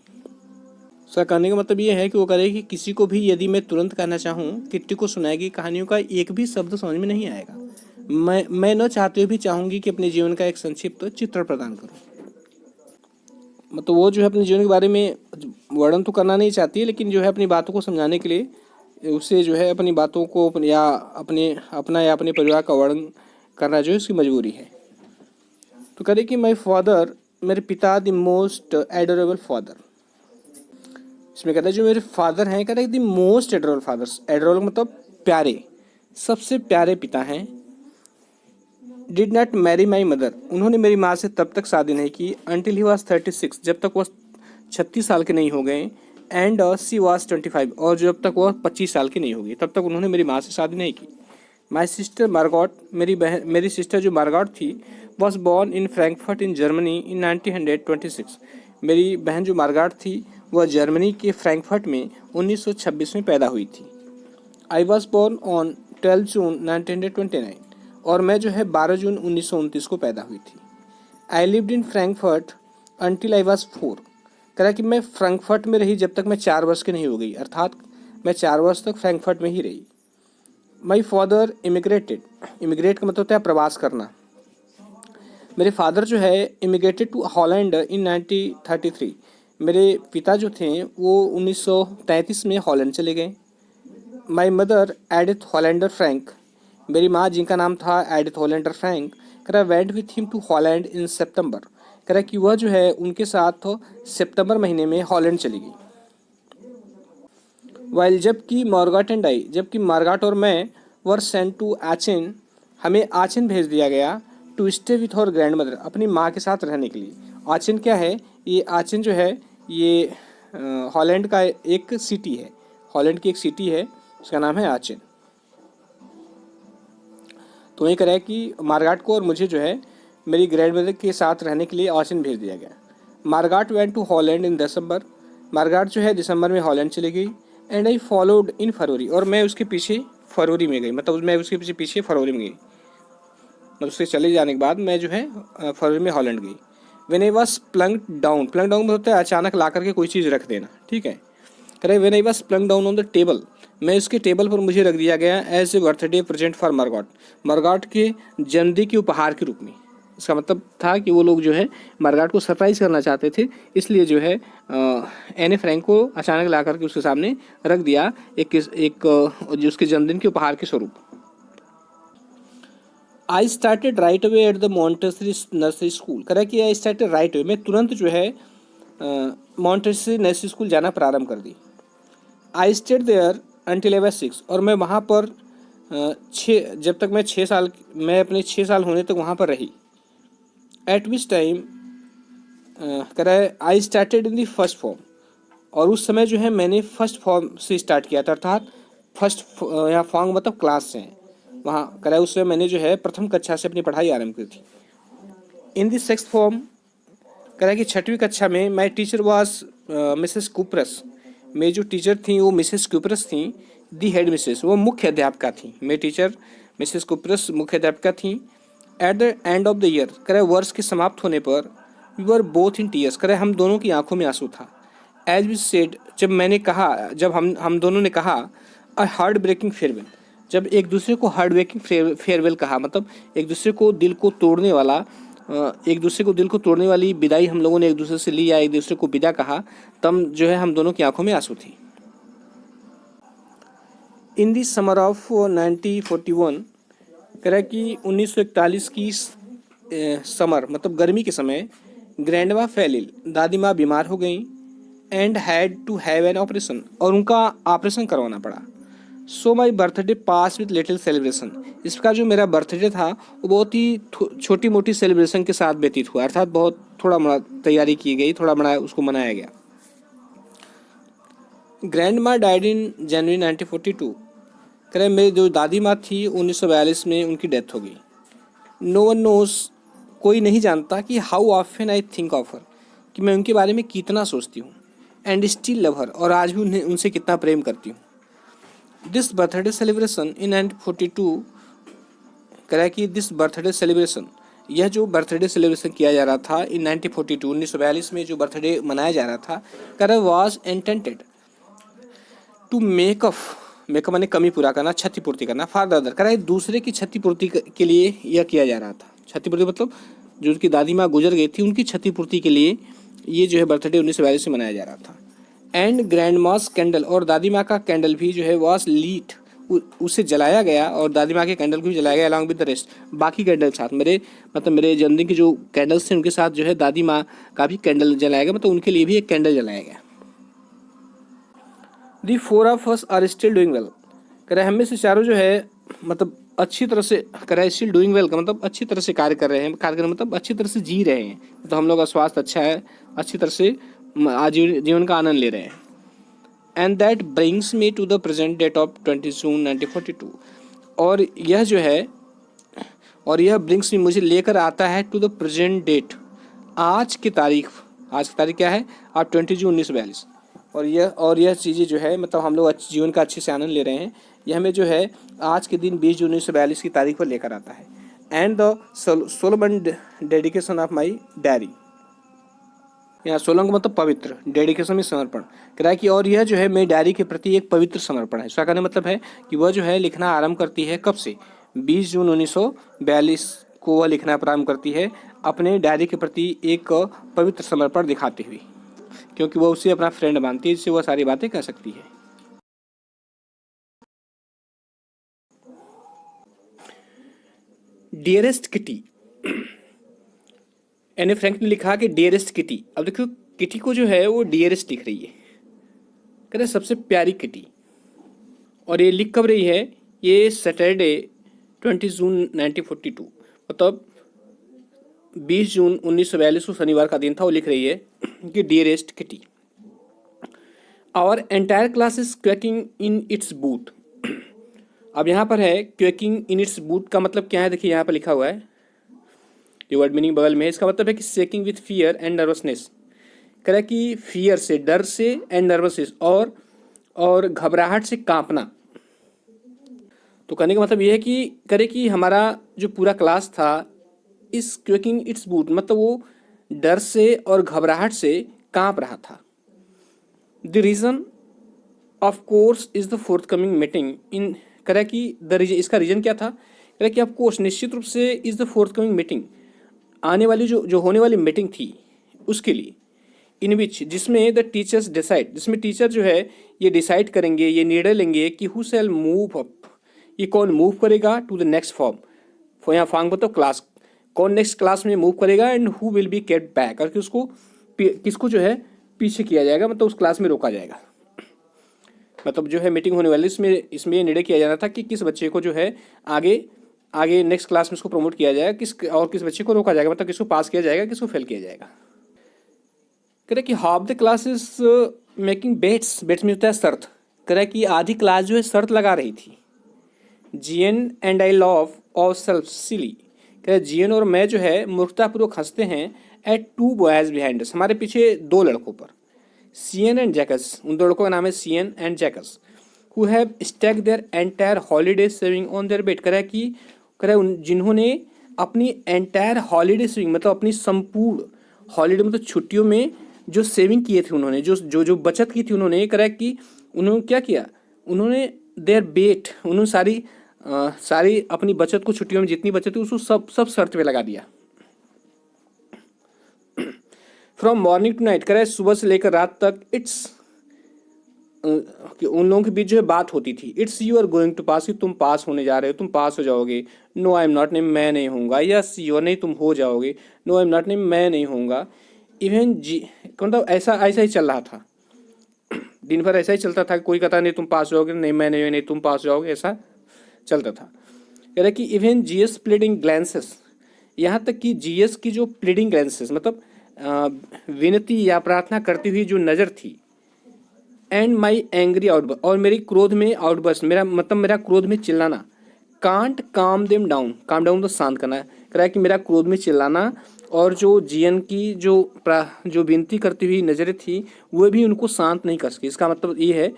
सर कहने का मतलब ये है कि वो कह रहे हैं कि किसी को भी यदि मैं तुरंत कहना चाहूँ, किट्टी को सुनाएगी कहानियों का एक भी शब्द समझ में नहीं आएगा। मैं न चाहते हुए भी चाहूँगी कि अपने जीवन का एक संक्षिप्त चित्र प्रदान करूँ। मतलब वो जो है अपने जीवन के बारे में वर्णन तो करना नहीं चाहती है, लेकिन जो है अपनी बातों को समझाने के लिए उसे जो है अपनी बातों को या अपने परिवार का वर्णन करना जो है उसकी मजबूरी है। तो कह रहे कि माई फादर, मेरे पिता, द मोस्ट एडोरेबल फादर। इसमें कहता है जो मेरे फादर हैं, कहता है the most adorable fathers, adorable मतलब प्यारे, सबसे प्यारे पिता हैं। Did not marry my mother, उन्होंने मेरी माँ से तब तक शादी नहीं की, अंटिल ही वॉज 36, जब तक वह 36 साल के नहीं हो गए, एंड सी वॉज 25, और जब तक वह 25 साल की नहीं होगी तब तक उन्होंने मेरी माँ से शादी नहीं की। माई सिस्टर मार्गॉट, मेरी सिस्टर जो मार्गॉट थी, was born in Frankfurt in Germany in 1926, मेरी बहन जो मार्गॉट थी वह जर्मनी के फ्रैंकफर्ट में 1926 में पैदा हुई थी। I was born on 12 June 1929, और मैं जो है 12 जून 1929 को पैदा हुई थी। I lived in Frankfurt until I was 4, कह रहा कि मैं फ्रैंकफर्ट में रही जब तक मैं 4 वर्ष की नहीं हो गई, अर्थात मैं 4 वर्ष तक फ्रैंकफर्ट में ही रही। माई फादर इमिग्रेटेड, इमिग्रेट का मतलब होता है प्रवास करना। मेरे फादर जो है इमिग्रेटेड टू हॉलैंड इन 1933, मेरे पिता जो थे वो 1933 में हॉलैंड चले गए। My mother Edith Hollander Frank, मेरी माँ जिनका नाम था एडिथ हॉलैंडर फ्रैंक, कह रहा went with him to Holland in September, कह रहा कि वह जो है उनके साथ सितंबर महीने में हॉलैंड चली गई। वाइल जबकि मार्गॉट एंड आई, जबकि मार्गॉट और मैं वर सेंट टू आचिन, हमें आचिन भेज दिया गया, टू स्टे विथ और ग्रैंड मदर, अपनी माँ के साथ रहने के लिए। आचिन क्या है? ये आचिन जो है ये हॉलैंड का एक सिटी है, हॉलैंड की एक सिटी है, उसका नाम है आचिन। तो वही कह रहा है कि मार्गॉट को और मुझे जो है मेरी ग्रैंड मदर के साथ रहने के लिए आचिन भेज दिया गया। मार्गाट वेंट टू हॉलैंड इन दिसंबर, मार्गाट जो है दिसंबर में हॉलैंड चली गई। एंड आई फॉलोड इन फरवरी, और मैं उसके पीछे फरवरी में गई, मतलब मैं उसके पीछे पीछे फरवरी में गई, मतलब उसके चले जाने के बाद मैं जो है फरवरी में हॉलैंड गई। When I was plunk down, plunge down होता है अचानक ला करके कोई चीज़ रख देना, ठीक है। कह रहे when I was plunk down on the table, मैं उसके टेबल पर मुझे रख दिया गया as a birthday present for Margot, Margot के जन्मदिन के उपहार के रूप में। इसका मतलब था कि वो लोग जो है मार्गाट को सरप्राइज करना चाहते थे, इसलिए जो है एने फ्रैंक को अचानक ला करके उसके सामने रख दिया एक जो उसके जन्मदिन के उपहार के स्वरूप। I started right away at the Montessori nursery school, कह रहा है कि आई स्टार्टेड राइट अवे, मैं तुरंत जो है मॉन्टेसरी नर्सरी स्कूल जाना प्रारंभ कर दी। I stayed there until I was 6, और मैं वहाँ पर जब तक मैं अपने 6 साल होने तक वहाँ पर रही। एट विच टाइम कह रहा है I started in the first form, और उस समय जो है मैंने फर्स्ट फॉर्म से स्टार्ट किया था, अर्थात फर्स्ट यहाँ फॉर्म मतलब क्लास से, वहाँ कह रहा है उस समय मैंने जो है प्रथम कक्षा से अपनी पढ़ाई आरंभ की थी। इन दी सिक्स्थ फॉर्म, कह रहा है कि 6वीं कक्षा में माई टीचर वॉज मिसेस कुपरस, मेरी जो टीचर थी वो मिसेस कुपरस थी। दी हेड मिसेस, वो मुख्य अध्यापिका थी, मेरी टीचर मिसेस कुपरस मुख्य अध्यापिका थी। At the end of the year, कह रहे वर्ष के समाप्त होने पर, we were both in tears, कह रहे हम दोनों की आंखों में आंसू था। एज वी सेड, जब मैंने कहा, जब हम दोनों ने कहा, अ हार्ट ब्रेकिंग फेयरवेल, जब एक दूसरे को हार्ट ब्रेकिंग फेयरवेल कहा, मतलब एक दूसरे को दिल को तोड़ने वाली विदाई हम लोगों ने एक दूसरे से ली या एक दूसरे को विदा कहा, तब जो है हम दोनों की आंखों में आंसू थी। इन दी समर ऑफ 1941, कह रहा है कि 1941 की समर मतलब गर्मी के समय, ग्रैंडमा फेल इल, दादी माँ बीमार हो गई। And had to have an operation, और उनका ऑपरेशन करवाना पड़ा। So my birthday pass with little celebration, इसका जो मेरा बर्थडे था वो बहुत ही छोटी मोटी सेलिब्रेशन के साथ व्यतीत हुआ, अर्थात बहुत थोड़ा मोड़ा तैयारी की गई, थोड़ा बड़ा उसको मनाया गया। ग्रैंड माँ डाइड इन जनवरी 1942, कह रहे मेरी जो दादी माँ थी 1942 में उनकी डेथ हो गई। नो वन नोज, कोई नहीं जानता कि how often I think of her, कि मैं उनके बारे में कितना सोचती हूँ। एंड स्टिल लव हर, और आज भी उनसे कितना प्रेम करती हूँ। दिस बर्थडे सेलिब्रेशन इन 1942, कह रहा है कि दिस बर्थडे सेलिब्रेशन, यह जो बर्थडे सेलिब्रेशन किया जा रहा था इन 1942 में जो बर्थडे मनाया जा रहा था, कह रहा है वॉज इंटेंटेड टू मेकअप माने कमी पूरा करना, क्षतिपूर्ति करना, फॉर द अदर, कह रहा है दूसरे की क्षतिपूर्ति के लिए यह किया जा रहा था। क्षतिपूर्ति मतलब जो उनकी दादी माँ गुजर गई थी उनकी क्षतिपूर्ति के लिए ये जो है बर्थडे 1942 से मनाया जा रहा था। एंड ग्रैंड मास कैंडल, और दादी माँ का कैंडल भी जो है वॉज लीट, उसे जलाया गया, और दादी माँ के कैंडल को भी जलाया गया अलॉन्ग विद द रेस्ट, बाकी कैंडल के साथ, मेरे जन्मदिन के जो कैंडल्स थे उनके साथ जो है दादी माँ का भी कैंडल जलाया गया, मतलब उनके लिए भी एक कैंडल जलाया गया। The 4 of us are still doing well, कह रहे हमें से चारों जो है मतलब अच्छी तरह से, कह रहा है स्टिल डूइंग वेल का मतलब अच्छी तरह से कार्य कर रहे हैं, कार्य कर मतलब अच्छी तरह से जी रहे हैं, तो हम लोग का स्वास्थ्य अच्छा है, अच्छी तरह से जीवन का आनंद ले रहे हैं। And that brings me to the present date of 20 June 1942, और यह जो है, और यह ब्रिंग्स मी मुझे लेकर आता है टू द प्रेजेंट डेट, आज की तारीख क्या है, आप 20 जून 1942, और यह चीज़ें जो है मतलब हम लोग जीवन का अच्छे से आनंद ले रहे हैं, यह हमें जो है आज के दिन 20 जून 1942 की तारीख पर लेकर आता है। And the Solomon dedication of my diary, यहाँ सोलंग मतलब पवित्र, डेडिकेशन में समर्पण, कह रहा है कि और यह जो है मेरी डायरी के प्रति एक पवित्र समर्पण है। इसका कहने मतलब है कि वह जो है लिखना आरंभ करती है कब से, 20 जून 1942 को वह लिखना प्रारंभ करती है, अपने डायरी के प्रति एक पवित्र समर्पण दिखाते हुए, क्योंकि वह उसे अपना फ्रेंड मानती है, जिससे वह सारी बातें कह सकती है। डियरेस्ट किटी, एने फ्रैंक ने लिखा कि डियरेस्ट किटी, अब देखो किटी को जो है वो डियरेस्ट लिख रही है, कह रहे सबसे प्यारी किटी, और ये लिख कब रही है, ये सैटरडे 20 जून 1942 मतलब 20 जून 1942 को शनिवार का दिन था, वो लिख रही है कि dearest Kitty, our entire class is quaking in its boot. अब यहाँ पर है क्वेकिंग इन इट्स बूट का मतलब क्या है, देखिए यहाँ पर लिखा हुआ है, ये वर्ड मीनिंग बगल में है, इसका मतलब है कि shaking with fear and nervousness, करे कि फियर से, डर से, एंड नर्वस और घबराहट से कांपना। तो कहने का मतलब ये है कि करे कि हमारा जो पूरा क्लास था इस क्विकिंग इट्स बूट, मतलब वो डर से और घबराहट से कांप रहा था। The reason of course is the fourth coming meeting in, करे कि द रीजन, इसका रीजन क्या था, करे कि ऑफ कोर्स निश्चित रूप से, is the fourth coming meeting, आने वाली जो जो होने वाली मीटिंग थी उसके लिए, इन विच, जिसमें द टीचर्स डिसाइड, जिसमें टीचर जो है ये डिसाइड करेंगे, ये निर्णय लेंगे कि हु शैल मूव अप, ये कौन मूव करेगा टू द नेक्स्ट फॉर्म, यहाँ फॉर्म मतलब क्लास, कौन नेक्स्ट क्लास में मूव करेगा, and who will be kept back, और कि उसको किसको जो है पीछे किया जाएगा, मतलब उस क्लास में रोका जाएगा। मतलब जो है मीटिंग होने वाली इसमें इसमें ये निर्णय किया जाना था कि किस बच्चे को जो है आगे आगे नेक्स्ट क्लास में उसको प्रमोट किया जाएगा, किस बच्चे को रोका जाएगा, मतलब किसको पास किया जाएगा, किसको फेल किया जाएगा। कह कि half the class is making bets, bets में होता है शर्त, कह कि आधी क्लास जो है शर्त लगा रही थी। GN and I love of self silly, कह जीएन और मैं जो है मूर्खतापूर्वक हंसते हैं at two boys behind us, हमारे पीछे दो लड़कों पर। सीएन एंड जैकस, उन दो लड़कों का नाम है CN and Jacques, who have stack their entire holiday saving on their bed, जिन्होंने अपनी एंटायर हॉलीडे सेविंग, मतलब अपनी संपूर्ण हॉलीडे मतलब छुट्टियों में जो सेविंग किए थे उन्होंने, जो बचत की थी उन्होंने, करेक्ट कि उन्होंने क्या किया, उन्होंने देयर बेट, उन्होंने सारी अपनी बचत को, छुट्टियों में जितनी बचत थी उसको सब शर्त पे लगा दिया। फ्रॉम मॉर्निंग टू नाइट, करे सुबह से लेकर रात तक, इट्स उन लोगों के बीच जो है बात होती थी, it's you are going to pass, कि तुम पास होने जा रहे हो, तुम पास हो जाओगे। नो आई एम नॉट, नहीं मैं नहीं होऊंगा। यस यू, नहीं तुम हो जाओगे। नो आई एम नॉट, नहीं मैं नहीं होऊंगा। इवन जी, मतलब ऐसा ऐसा ही चल रहा था, दिन भर ऐसा ही चलता था, कोई कहता नहीं तुम पास हो जाओगे, नहीं मैं नहीं तुम पास हो जाओगे, ऐसा चलता था। कह रहा कि इवन जीएस प्लीडिंग ग्लैंसेस, यहाँ तक कि जीएस की जो प्लीडिंग ग्लैंसेस, मतलब विनती या प्रार्थना करती हुई जो नज़र थी, एंड माई एंग्री आउटबर्स्ट, और मेरी क्रोध में आउटबर्स्ट, मेरा क्रोध में चिल्लाना, कांट काम देम डाउन, काम डाउन तो शांत करना है, कह रहा है कि मेरा क्रोध में चिल्लाना और जो जीएन की जो विनती करती हुई नज़रें थी वो भी उनको शांत नहीं कर सकी। इसका मतलब ये है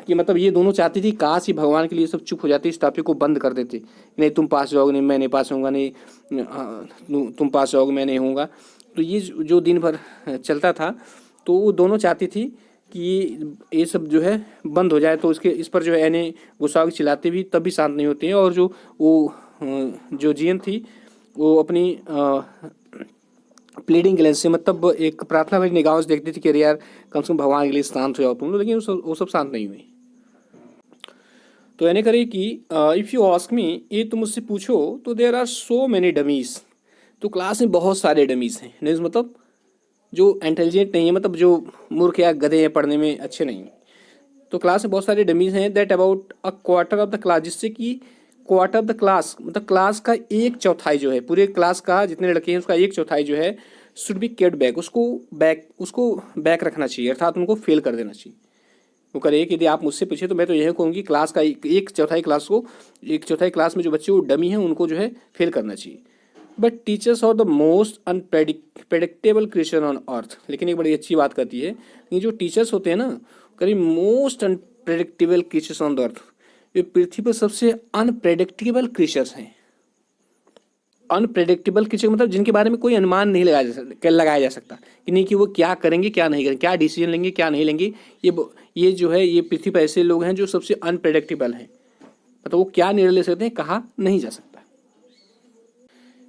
कि मतलब ये दोनों चाहती थी काश ही भगवान के लिए सब चुप हो जाती, इस टॉपिक को बंद कर देते, नहीं तुम पास जाओगे, नहीं मैं नहीं पास होऊंगा, नहीं तुम पास जाओगे मैं नहीं होऊंगा। तो ये जो दिन भर चलता था, तो वो दोनों चाहती थी कि ये सब जो है बंद हो जाए। तो इस पर जो है एने गुस्सा चिल्लाते भी तब भी शांत नहीं होते हैं, और जो जीएन थी वो अपनी प्लीडिंग ग्लैंस से, मतलब एक प्रार्थना भरी निगाहों से देखती थी कि यार कम से कम भगवान के लिए शांत हो जाओ तुम लोग, लेकिन वो सब शांत नहीं हुई। तो यानी करे कि इफ़ यू आस्क मी, ये तुम मुझसे पूछो तो there are so many dummies, तो क्लास में बहुत सारे डमीज हैं, नहीं मतलब जो इंटेलिजेंट नहीं है, मतलब जो मूर्ख या गधे हैं, पढ़ने में अच्छे नहीं। तो क्लास में बहुत सारे डमीज हैं, that about a quarter of the class, जिससे कि क्वार्टर ऑफ द क्लास मतलब क्लास का एक चौथाई जो है, पूरे क्लास का जितने लड़के हैं उसका एक चौथाई जो है, शुड बी केप्ट बैक, उसको बैक रखना चाहिए, अर्थात उनको फेल कर देना चाहिए। वो करे कि यदि आप मुझसे पूछे तो मैं तो यही कहूँगी क्लास का एक चौथाई क्लास में जो बच्चे वो डमी हैं उनको जो है फेल करना चाहिए। But teachers are the most unpredictable creature on earth, लेकिन एक बड़ी अच्छी बात कहती है कि जो टीचर्स होते हैं ना, करीब most unpredictable creatures on the earth, ये पृथ्वी पर सबसे अनप्रेडिक्टेबल क्रिएचर्स हैं। अनप्रेडिक्टेबल क्रिएचर मतलब जिनके बारे में कोई अनुमान नहीं लगाया जा सकता कि नहीं कि वो क्या करेंगे क्या नहीं करेंगे, क्या डिसीजन लेंगे क्या नहीं लेंगे। ये जो है ये पृथ्वी पर ऐसे लोग हैं जो सबसे अनप्रेडिक्टेबल हैं, मतलब वो क्या निर्णय ले सकते हैं कहा नहीं जा सकता।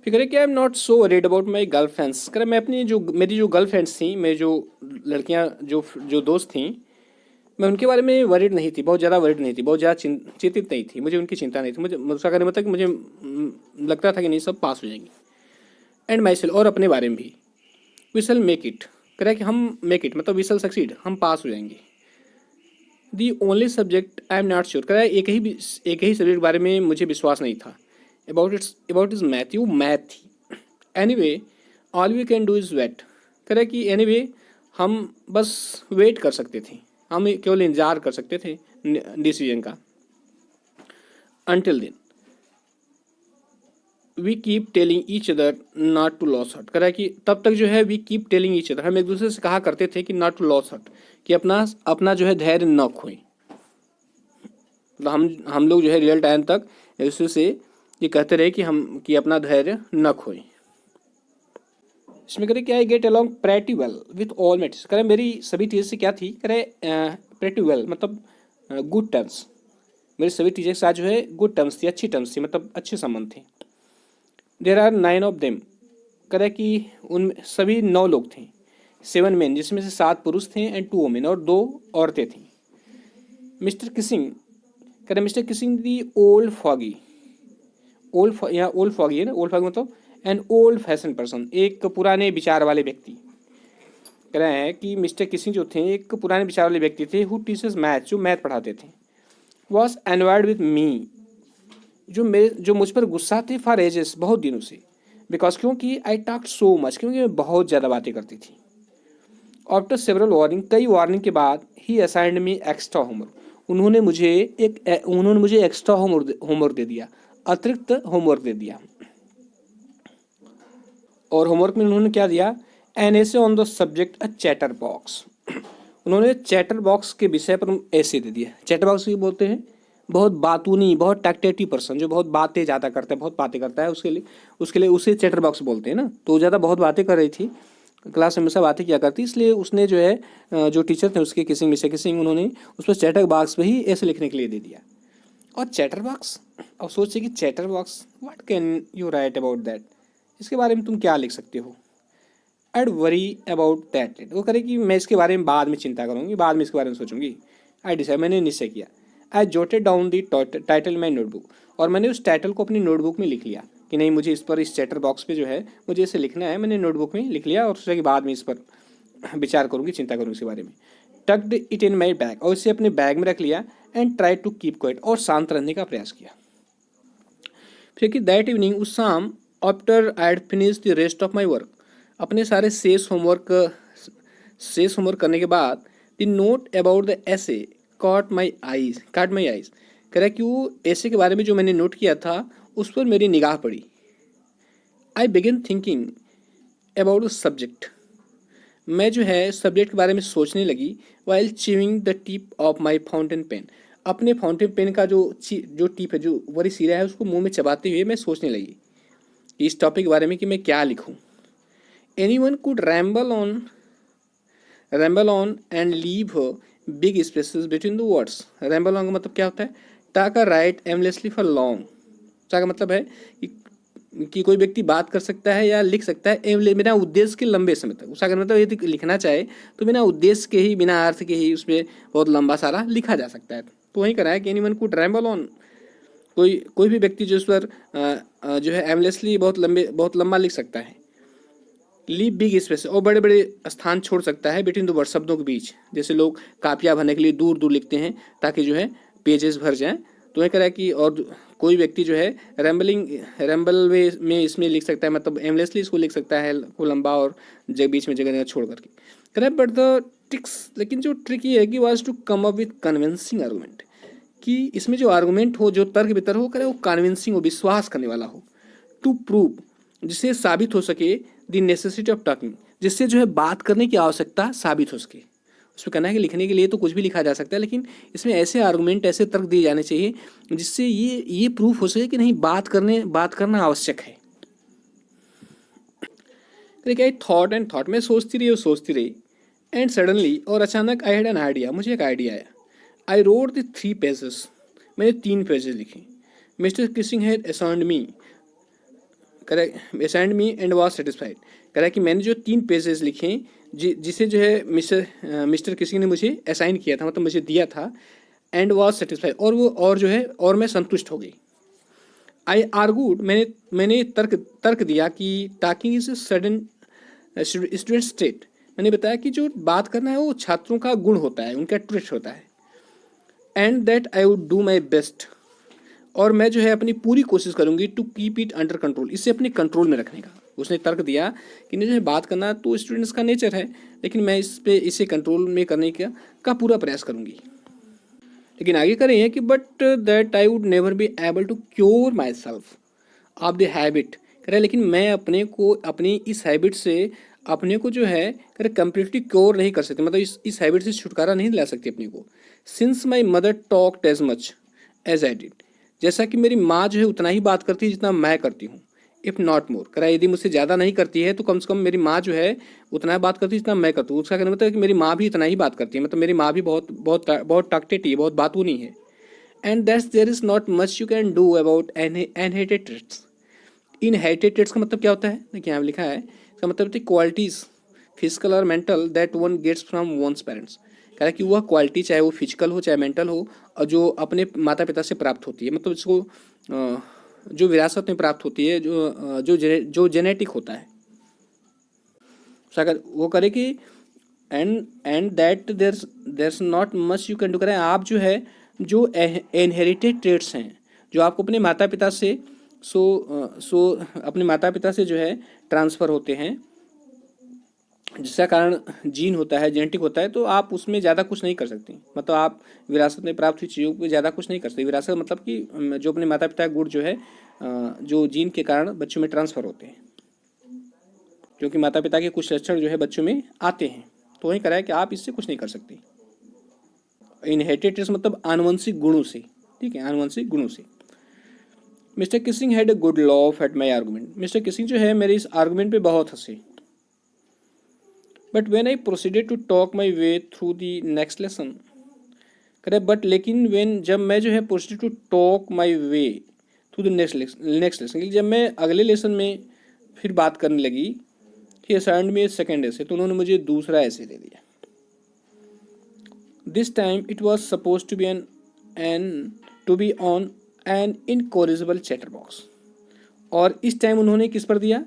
फिर कह रहे कि I am not so worried about my girl friends, कह रहे मैं मेरी जो गर्ल फ्रेंड्स थी, मेरी जो लड़कियां जो दोस्त थी, मैं उनके बारे में वरीड नहीं थी, बहुत ज़्यादा वरीड नहीं थी, बहुत ज़्यादा चिंतित नहीं थी, मुझे उनकी चिंता नहीं थी। मुझे उसका कहने मतलब कि मुझे लगता था कि नहीं सब पास हो जाएंगी। एंड माई सेल्फ, और अपने बारे में भी, वी शैल मेक इट, कह रहा है कि हम मेक इट मतलब वी शैल सक्सीड, हम पास हो जाएंगे। The only subject I am not sure, कह रहा है एक ही सब्जेक्ट बारे में मुझे विश्वास नहीं था, अबाउट इज मैथ, वो मैथ थी। Anyway all we can do is wait, कह रहा है कि एनीवे हम बस वेट कर सकते थे, हम केवल इंतजार कर सकते थे डिसीजन का। Until then, we keep telling each other not to lose heart. कह रहा है कि तब तक जो है we keep telling each other, हम एक दूसरे से कहा करते थे कि नॉट टू लॉस हर्ट, कि अपना अपना जो है धैर्य न खोएं। मतलब हम लोग जो है रियल टाइम तक एक दूसरे से ये कहते रहे कि अपना धैर्य न खोएं। इसमें करे क्या, I get along pretty well with all my teachers. करे मेरी सभी टीचर से क्या थी, करे प्रेटी वेल मतलब गुड टर्म्स। मेरे सभी टीचर के साथ जो है गुड टर्म्स थी, अच्छी टर्म्स थी, मतलब अच्छे संबंध थे। There are 9 of them. करे कि उन सभी 9 लोग थे। 7 मेन, जिसमें से 7 पुरुष थे एंड 2 वुमेन, और 2 औरतें थीं। मिस्टर किसिंग, करे mister Keesing the old foggy, यहाँ ओल्ड फॉगी है ना, ओल्ड फॉगी मतलब एन ओल्ड फैशन पर्सन, एक पुराने विचार वाले व्यक्ति। कह रहे हैं कि मिस्टर किसिंग जो थे एक पुराने विचार वाले व्यक्ति थे, हु टीचर्स मैथ, जो मैथ पढ़ाते थे। वॉज एनवायर्ड विथ मी, जो मुझ पर गुस्सा थे फॉर एजेस, बहुत दिनों से। बिकॉज क्योंकि आई टॉक सो मच, क्योंकि मैं बहुत ज़्यादा बातें करती थी। आफ्टर सेवरल वार्निंग, कई वार्निंग के बाद, ही असाइंड मी एक्स्ट्रा होमवर्क, उन्होंने मुझे एक्स्ट्रा होमवर्क दे दिया, अतिरिक्त होमवर्क दे दिया। और होमवर्क में उन्होंने क्या दिया, an essay on the subject a chatter box. उन्होंने चैटर बॉक्स के विषय पर ऐसे दे दिया। चैटर बॉक्स ये बोलते हैं बहुत बातूनी, बहुत टैक्टेटिव पर्सन, जो बहुत बातें ज़्यादा करता है, बहुत बातें करता है, उसके लिए उसे चैटर बॉक्स बोलते हैं ना। तो वो ज़्यादा बहुत बातें कर रही थी, क्लास में हमेशा बातें किया करती, इसलिए उसने जो है जो टीचर थे उसके किसिंग मिस्टर किसिंग, उन्होंने उस पर चैटर बॉक्स पर ही ऐसे लिखने के लिए दे दिया। और चैटर बॉक्स, अब सोचिए कि chatter box, what can you right about that, इसके बारे में तुम क्या लिख सकते हो। I'd worry about that later। वो करे कि मैं इसके बारे में बाद में चिंता करूंगी, बाद में इसके बारे में सोचूंगी। आई डिसाइड, मैंने निश्चय किया। I jotted down the title my notebook, और मैंने उस टाइटल को अपनी नोटबुक में लिख लिया कि नहीं, मुझे इस पर, इस चैटर बॉक्स पे जो है मुझे इसे लिखना है। मैंने नोटबुक में लिख लिया और सोचा कि बाद में इस पर विचार करूंगी, चिंता करूंगी इसके बारे में। Tucked it in my bag, और इसे अपने बैग में रख लिया। And try to keep quiet, और शांत रहने का प्रयास किया। फिर कि दैट इवनिंग, उस शाम, after I had finish the rest of my work, अपने सारे शेष होमवर्क करने के बाद, द नोट अबाउट द ऐसे काट माई आईज। कह रहा है कि वो ऐसे के बारे में जो मैंने नोट किया था उस पर मेरी निगाह पड़ी। I begin thinking about the subject, मैं जो है सब्जेक्ट के बारे में सोचने लगी। While chewing the tip of my fountain pen, अपने फाउंटेन पेन का जो टिप है, जो वरी सिरा है, उसको मुंह में चबाते हुए मैं सोचने लगी इस टॉपिक के बारे में कि मैं क्या लिखूं। Anyone could ramble on and leave big spaces between the words. Ramble on का मतलब क्या होता है, टाका राइट एमलेसली फॉर लॉन्ग। का मतलब है कि कोई व्यक्ति बात कर सकता है या लिख सकता है बिना उद्देश्य के लंबे समय तक। उसका मतलब यदि लिखना चाहे तो बिना उद्देश्य के ही, बिना अर्थ के ही उसमें बहुत लंबा सारा लिखा जा सकता है। तो वही करा है कि एनीवन कुड रैम्बल ऑन, कोई भी व्यक्ति जो उस पर जो है एमलेसली बहुत लंबा लिख सकता है। लीव बिग स्पेस, और बड़े बड़े स्थान छोड़ सकता है बिटवीन द वर्ड, शब्दों के बीच। जैसे लोग कापियाँ भरने के लिए दूर दूर लिखते हैं ताकि जो है पेजेस भर जाएं। तो ये कह रहा है कि और कोई व्यक्ति जो है रैम्बल में इसमें लिख सकता है, मतलब एमलेसली इसको लिख सकता है को लंबा और बीच में जगह छोड़ करके। कह रहा है बट द ट्रिक्स, लेकिन जो ट्रिक ये है कि was to come up with convincing argument, कि इसमें जो आर्गूमेंट हो, जो तर्क वितर्क हो, करे वो कन्विंसिंग हो, विश्वास करने वाला हो। टू प्रूव, जिससे साबित हो सके, द नेसेसिटी ऑफ टॉकिंग, जिससे जो है बात करने की आवश्यकता साबित हो सके। उसमें कहना है कि लिखने के लिए तो कुछ भी लिखा जा सकता है, लेकिन इसमें ऐसे आर्गूमेंट, ऐसे तर्क दिए जाने चाहिए जिससे ये प्रूफ हो सके कि नहीं, बात करना आवश्यक है। आई थॉट, मैं सोचती रही एंड सडनली, और अचानक, आई हैड एन आइडिया, मुझे एक आइडिया आया। आई रोड द 3 पेजेस, मैंने 3 पेजेस लिखे। Mister Keesing had assigned me, assigned me and was satisfied. कह रहा है कि मैंने जो 3 पेजेस लिखे, जिसे जो है मिस्टर किसिंग ने मुझे असाइन किया था, मतलब मुझे दिया था, एंड वॉज सेटिस्फाइड, और जो है और मैं संतुष्ट हो गई। आई आर्गूड, मैंने तर्क दिया कि talking is sudden student state, मैंने बताया कि जो बात करना है वो छात्रों का गुण होता है, उनका ट्रेट होता है। And that I would do my best, और मैं जो है अपनी पूरी कोशिश करूंगी to keep it under control, इसे अपने कंट्रोल में रखने का। उसने तर्क दिया कि नहीं, जो है बात करना तो स्टूडेंट्स का नेचर है, लेकिन मैं इसे कंट्रोल में करने का पूरा प्रयास करूंगी। लेकिन आगे करें कि but that I would never be able to cure myself, of the habit, कह रहा है लेकिन मैं अपने को अपनी इस हैबिट से अपने को जो है कह रहा कम्प्लीटली क्योर नहीं कर सकते, मतलब इस हैबिट से छुटकारा नहीं दिला सकती अपने को। Since my mother talked as much as I did, जैसा कि मेरी माँ जो है उतना ही बात करती है जितना मैं करती हूँ। इफ़ नॉट मोर, कह रहा है यदि मुझसे ज़्यादा नहीं करती है तो कम से कम मेरी माँ जो है उतना बात करती है जितना मैं करती हूँ। उसका कहना मतलब है कि मेरी माँ भी इतना ही बात करती है, मतलब मेरी माँ भी बहुत बहुत बहुत टॉकटेटिव है, बहुत बातूनी है। And that's there is not much you can do about inherited traits. Inherited traits का मतलब क्या होता है, देखिए यहाँ लिखा है, इसका मतलब होता है क्वालिटीज फिजिकल और mental that one gets from one's parents. कह रहा है कि वह क्वालिटी चाहे वो फिजिकल हो चाहे मेंटल हो और जो अपने माता पिता से प्राप्त होती है, मतलब इसको जो विरासत में प्राप्त होती है, जो जेनेटिक होता है। अगर वो करे कि and that there's not much you can do, करें आप जो है जो इनहेरिटेड ट्रेट्स हैं जो आपको अपने माता पिता से सो अपने माता पिता से जो है ट्रांसफ़र होते हैं, जिसका कारण जीन होता है, जेनेटिक होता है, तो आप उसमें ज़्यादा कुछ नहीं कर सकती। मतलब आप विरासत में प्राप्त हुई चीज़ों पर ज़्यादा कुछ नहीं कर सकते। विरासत मतलब कि जो अपने माता पिता गुण जो है जो जीन के कारण बच्चों में ट्रांसफ़र होते हैं, क्योंकि माता पिता के कुछ लक्षण जो है बच्चों में आते हैं, तो वही करा है कि आप इससे कुछ नहीं कर सकती। इनहेरिटेड ट्रेट्स मतलब आनुवंशिक गुणों से, ठीक है, आनुवंशिक गुणों से। Mister Keesing had a good laugh at my argument, mister Keesing जो है मेरे इस आर्गूमेंट पे बहुत हंसे। But when I proceeded to talk my way through the next lesson, करे बट लेकिन वेन जब मैं जो है proceed to talk my way through the next lesson, जब मैं अगले लेसन में फिर बात करने लगी, ही असाइंड में सेकेंड ऐसे, तो उन्होंने मुझे दूसरा ऐसे दे दिया। This time it was suppose to be on an incorrigible chatterbox, और इस टाइम उन्होंने किस पर दिया,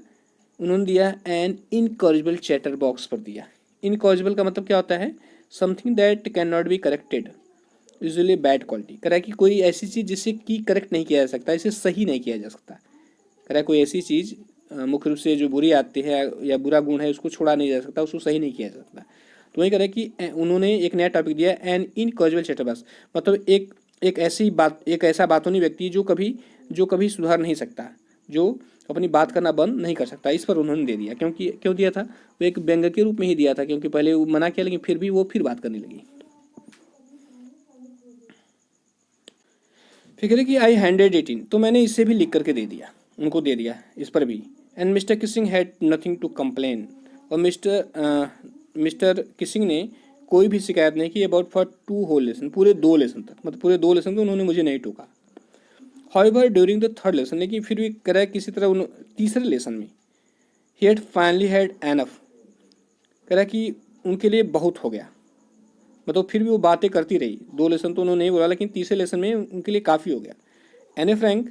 उन्होंने दिया एन इनकॉरिजिबल चैटर बॉक्स पर दिया। इनकॉरिजिबल का मतलब क्या होता है, something that can not be corrected, usually bad quality. कह रहा है कि कोई ऐसी चीज़ जिसे की करेक्ट नहीं किया जा सकता, इसे सही नहीं किया जा सकता। कह रहा है कोई ऐसी चीज़ मुख्य रूप से जो बुरी आती है या बुरा गुण है उसको छोड़ा नहीं जा सकता, उसको सही नहीं किया जा सकता। तो वही कह रहा है कि उन्होंने एक नया टॉपिक दिया, एन इनकॉरिजिबल चैटर बॉक्स, मतलब एक ऐसी बात, एक ऐसा बातूनी व्यक्ति जो कभी सुधार नहीं सकता, जो अपनी बात करना बंद नहीं कर सकता, इस पर उन्होंने दे दिया। क्यों दिया था, वो एक व्यंग्य के रूप में ही दिया था, क्योंकि पहले वो मना किया लेकिन फिर भी वो फिर बात करने लगी। फिर कह रहे कि आई हैंडेड इट इन, तो मैंने इसे भी लिख करके दे दिया, उनको दे दिया इस पर भी। And mister Keesing had nothing to complain, और मिस्टर किसिंग ने कोई भी शिकायत नहीं की अबाउट फॉर 2 होल लेसन, पूरे 2 लेसन तक, मतलब पूरे 2 लेसन तो उन्होंने मुझे नहीं टोका। However during the third lesson, लेकिन फिर भी कह रहा है किसी तरह तीसरे लेसन में, he had finally had enough, कह रहा है कि उनके लिए बहुत हो गया, मतलब फिर भी वो बातें करती रही। 2 लेसन तो उन्होंने नहीं बोला, लेकिन तीसरे लेसन में उनके लिए काफ़ी हो गया। Anne Frank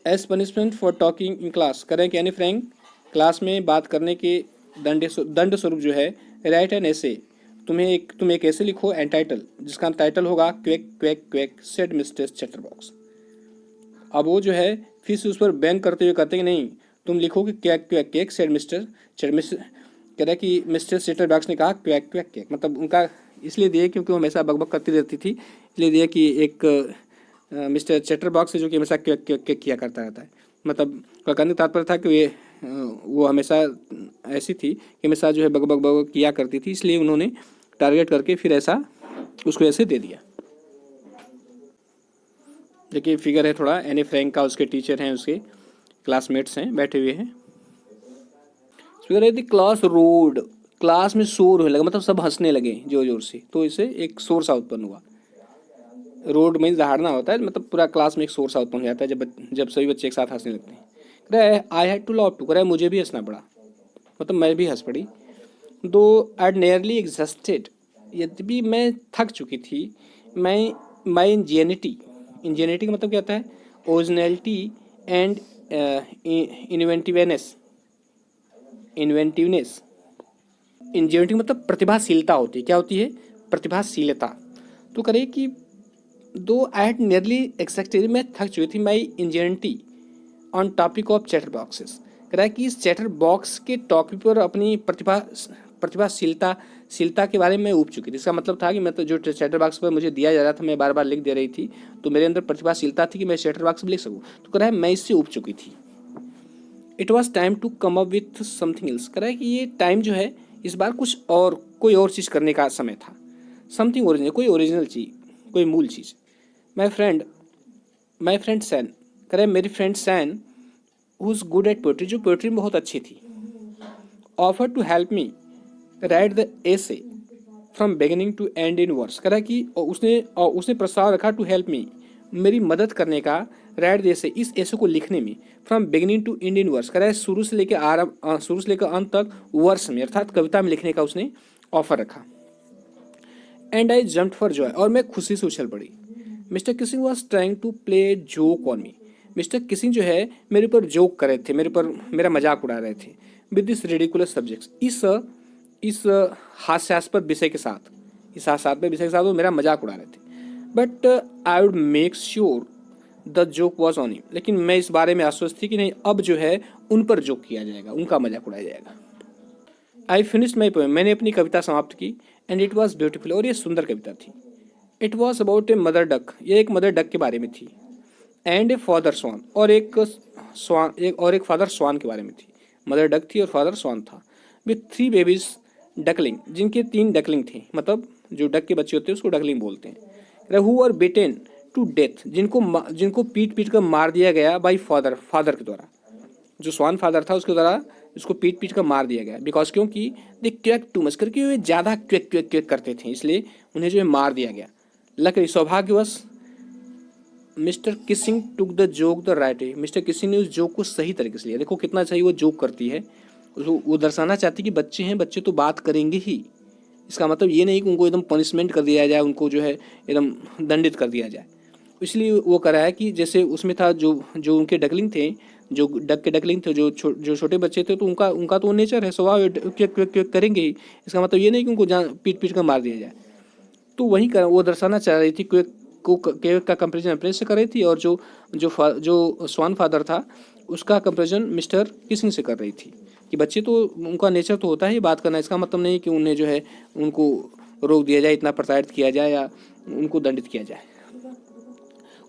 as punishment for talking in class, कह रहे हैं कि एनी फ्रैंक क्लास में बात करने के दंड स्वरूप जो है, राइट एन ऐसे, तुम एक ऐसे लिखो एंटाइटल, जिसका टाइटल होगा quake quake quake said mister chatterbox. अब वो जो है फिर से उस पर बैंक करते हुए कहते हैं कि नहीं, तुम लिखो कि quake quake quake said mister कह रहा है कि मिस्टर चैटरबॉक्स ने कहा क्वेक क्वेक क्वेक, मतलब उनका इसलिए दिए क्योंकि वो हमेशा बकबक करती रहती थी, इसलिए दिया कि एक मिस्टर चैटरबॉक्स है जो कि हमेशा क्वेक क्वेक क्वेक किया करता रहता है। मतलब कहने का तात्पर्य था कि वो हमेशा ऐसी थी कि हमेशा जो है बकबक बकबक किया करती थी, इसलिए उन्होंने टारगेट करके फिर ऐसा उसको ऐसे दे दिया। देखिए फिगर है थोड़ा, एनी फ्रैंक का उसके टीचर हैं, उसके क्लासमेट्स हैं, बैठे हुए हैं। फिगर है द क्लास रोड, क्लास में शोर होने लगा, मतलब सब हंसने लगे जोर जोर से, तो इसे एक शोर सा उत्पन्न हुआ। रोड में दहाड़ना होता है, मतलब पूरा क्लास में एक शोर सा उत्पन्न हो जाता है जब सभी बच्चे एक साथ हंसने लगते हैं। कह रहा है I had to laugh too, कह रहा है मुझे भी हंसना पड़ा, मतलब मैं भी हंस पड़ी। दो एड नियरली एग्जस्टेड, यद्यपि मैं थक चुकी थी। माई इंजेनिटी का मतलब क्या होता है, ओरिजिनलिटी एंड इन्वेंटिवनेस। इंजेनिटी मतलब प्रतिभाशीलता होती है, क्या होती है, प्रतिभाशीलता। तो करे कि दो आई हैड नियरली एक्सेप्टेड, मैं थक चुकी थी, my ingenuity on topic of chatterboxes, कह रहा है कि इस चैटर बॉक्स के टॉपिक पर अपनी प्रतिभाशीलता के बारे में ऊब चुकी थी। इसका मतलब था कि मैं तो जो चैटर बॉक्स पर मुझे दिया जा रहा था मैं बार बार लिख दे रही थी, तो मेरे अंदर प्रतिभाशीलता थी कि मैं चैटर बॉक्स में लिख सकूँ। तो कह रहा है मैं इससे ऊब चुकी थी। It was time to come up with something else. कह रहा है कि ये टाइम जो है इस बार कुछ और कोई और चीज़ करने का समय था। समथिंग ओरिजिनल, कोई ओरिजिनल चीज़, कोई मूल चीज़। माई फ्रेंड सैन, कह रहे मेरी friend Sanne who's good at poetry, जो पोएट्री में बहुत अच्छी थी, offer to help me write the essay from beginning to end in verse. कह रहा है कि उसने प्रस्ताव रखा टू हेल्प मी, मेरी मदद करने का, राइट द एसे, इस एसे को लिखने में, from beginning to end in verse. कह रहा है शुरू से लेकर अंत तक वर्ष में अर्थात कविता में लिखने का उसने ऑफर रखा। And I jumped for joy, और मैं खुशी से उछल पड़ी। Mister Keesing was trying to play joke on me. Mister Keesing जो है मेरे पर जोक कर रहे थे, मेरा मजाक उड़ा रहे थे। विद दिस रिडिकुलस सब्जेक्ट्स, इस हास्यास्पद विषय के साथ वो मेरा मजाक उड़ा रहे थे। But I would make sure the joke was on him, लेकिन मैं इस बारे में आश्वस्त थी कि नहीं, अब जो है उन पर जोक किया जाएगा, उनका मजाक उड़ाया जाएगा। आई फिनिश्ड माई पोएम, मैंने अपनी कविता समाप्त की। एंड इट वॉज ब्यूटीफुल, और ये सुंदर कविता थी। It was about a mother duck, ये एक मदर डक के बारे में थी। एंड ए फादर स्वान, और एक फादर स्वान के बारे में थी। मदर डक थी और फादर स्वान था। विथ 3 बेबीज डकलिंग, जिनके 3 डकलिंग थे, मतलब जो डक के बच्चे होते हैं उसको डकलिंग बोलते हैं। Who are beaten to death, जिनको पीट कर मार दिया गया बाई फादर के द्वारा, जो स्वान फादर था उसके द्वारा उसको पीट कर मार दिया गया। बिकॉज क्योंकि दे क्वेक टू मच, करके वे ज़्यादा क्वेक करते थे, इसलिए उन्हें जो है मार दिया गया। लकड़ी, सौभाग्यवश mister Keesing took the joke the right way, mister Keesing ने उस जोक को सही तरीके से लिया। देखो कितना सही वो जोक करती है, वो दर्शाना चाहती कि बच्चे हैं, बच्चे तो बात करेंगे ही। इसका मतलब ये नहीं कि उनको एकदम पनिशमेंट कर दिया जाए, उनको जो है एकदम दंडित कर दिया जाए। इसलिए वो करा है कि जैसे उसमें था जो उनके डकलिंग थे, जो डक के डकलिंग थे, जो छोटे बच्चे थे, तो उनका तो नेचर है, स्वभाव क्वेक करेंगे ही। इसका मतलब ये नहीं कि उनको पीट कर मार दिया जाए। तो वहीं वो दर्शाना चाह रही थी, क्वेक का कंपेरिजन अपने से कर रही थी, और जो स्वान फादर था उसका कंपेरिजन मिस्टर किसिंग से कर रही थी कि बच्चे तो उनका नेचर तो होता है बात करना। इसका मतलब नहीं कि उन्हें जो है उनको रोक दिया जाए, इतना प्रताड़ित किया जाए या उनको दंडित किया जाए।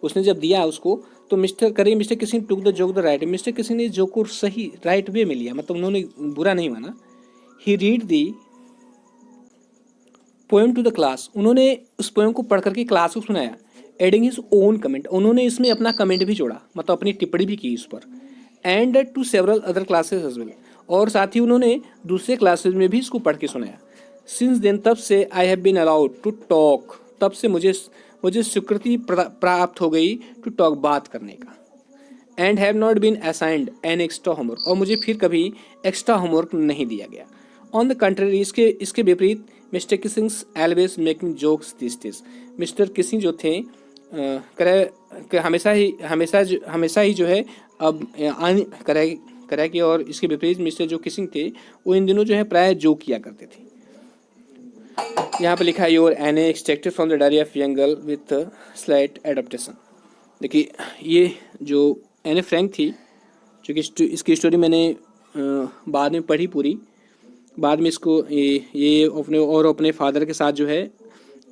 उसने जब दिया उसको तो mister Keesing took the joke the right, mister Keesing ने जोक को सही राइट वे में लिया, मतलब उन्होंने बुरा नहीं माना। He read the poem to the class, उन्होंने उस पोएम को पढ़ करके क्लास को सुनाया। एडिंग हिज ओन कमेंट, उन्होंने इसमें अपना कमेंट भी जोड़ा, मतलब अपनी टिप्पणी भी की इस पर। And to several other classes as well, और साथ ही उन्होंने दूसरे क्लासेस में भी इसको पढ़ के सुनाया। सिंस देन, तब से I have been allowed to talk, तब से मुझे स्वीकृति प्राप्त हो गई टू टॉक, बात करने का। And have not been assigned an extra homework, और मुझे फिर कभी एक्स्ट्रा होमवर्क नहीं दिया गया। ऑन द कंट्री, इसके विपरीत mister Keesing's always making jokes this days, mister Keesing जो थे हमेशा ही जो है अब करा कि, और इसके विपरीत मिस्टर जो किसिंग थे वो इन दिनों जो है प्राय जोक किया करते थे। यहाँ पे लिखा है योर एने extracted from the diary of young girl with slight adaptation. देखिए ये जो एने फ्रैंक थी, जो इसकी स्टोरी मैंने बाद में पढ़ी पूरी, बाद में इसको ये अपने फादर के साथ जो है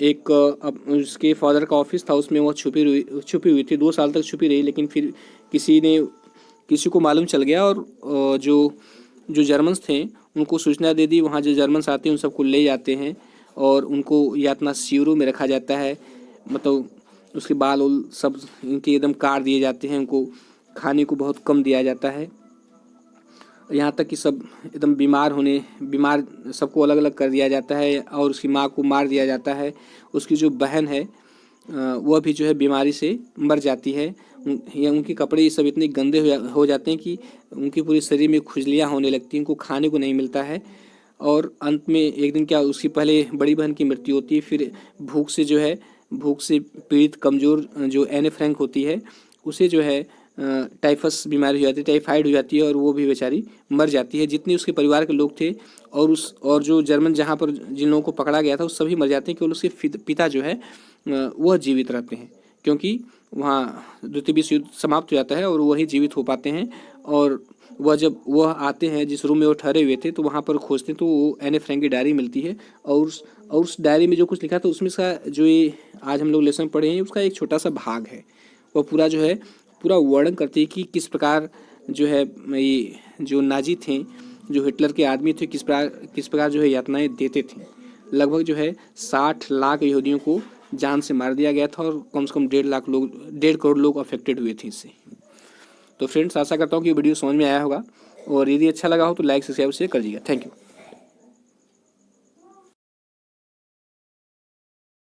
एक उसके फादर का ऑफिस था, उसमें वो छुपी हुई थी, 2 साल तक छुपी रही। लेकिन फिर किसी को मालूम चल गया, और जो जर्मन्स थे उनको सूचना दे दी। वहाँ जो जर्मन्स आते हैं उन सबको ले जाते हैं और उनको यातना शिविरों में रखा जाता है, मतलब उसके बाल सब इनके एकदम काट दिए जाते हैं, उनको खाने को बहुत कम दिया जाता है, यहाँ तक कि सब एकदम बीमार सबको अलग अलग कर दिया जाता है, और उसकी माँ को मार दिया जाता है। उसकी जो बहन है वह भी जो है बीमारी से मर जाती है। उनके कपड़े ये सब इतने गंदे हो जाते हैं कि उनकी पूरी शरीर में खुजलियाँ होने लगती हैं, उनको खाने को नहीं मिलता है। और अंत में एक दिन क्या, उसकी पहले बड़ी बहन की मृत्यु होती है, फिर भूख से पीड़ित कमज़ोर जो एने फ्रैंक होती है उसे जो है टाइफस बीमारी हो जाती है, टाइफाइड हो जाती है, और वो भी बेचारी मर जाती है। जितने उसके परिवार के लोग थे और जो जर्मन जहाँ पर जिन लोगों को पकड़ा गया था वो सभी मर जाते हैं, केवल उसके पिता जो है वह जीवित रहते हैं, क्योंकि वहाँ द्वितीय विश्व युद्ध समाप्त हो जाता है और वही जीवित हो पाते हैं। और जब वह आते हैं जिस रूम में वो ठहरे हुए थे, तो वहाँ पर खोजते हैं तो वो एने फ्रैंक की डायरी मिलती है। और उस डायरी में जो कुछ लिखा था उसमें इसका जो ये आज हम लोग लेसन पढ़े हैं उसका एक छोटा सा भाग है। वह पूरा जो है पूरा वर्णन करती है कि किस प्रकार जो है ये जो नाजी थे, जो हिटलर के आदमी थे, किस प्रकार जो है यातनाएं देते थे। लगभग जो है 60 लाख यहूदियों को जान से मार दिया गया था और कम से कम 1.5 करोड़ लोग अफेक्टेड हुए थे इससे। तो फ्रेंड्स, आशा करता हूँ कि वीडियो समझ में आया होगा, और यदि अच्छा लगा हो तो लाइक सब्सक्राइब शेयर कर दीजिएगा। Thank you.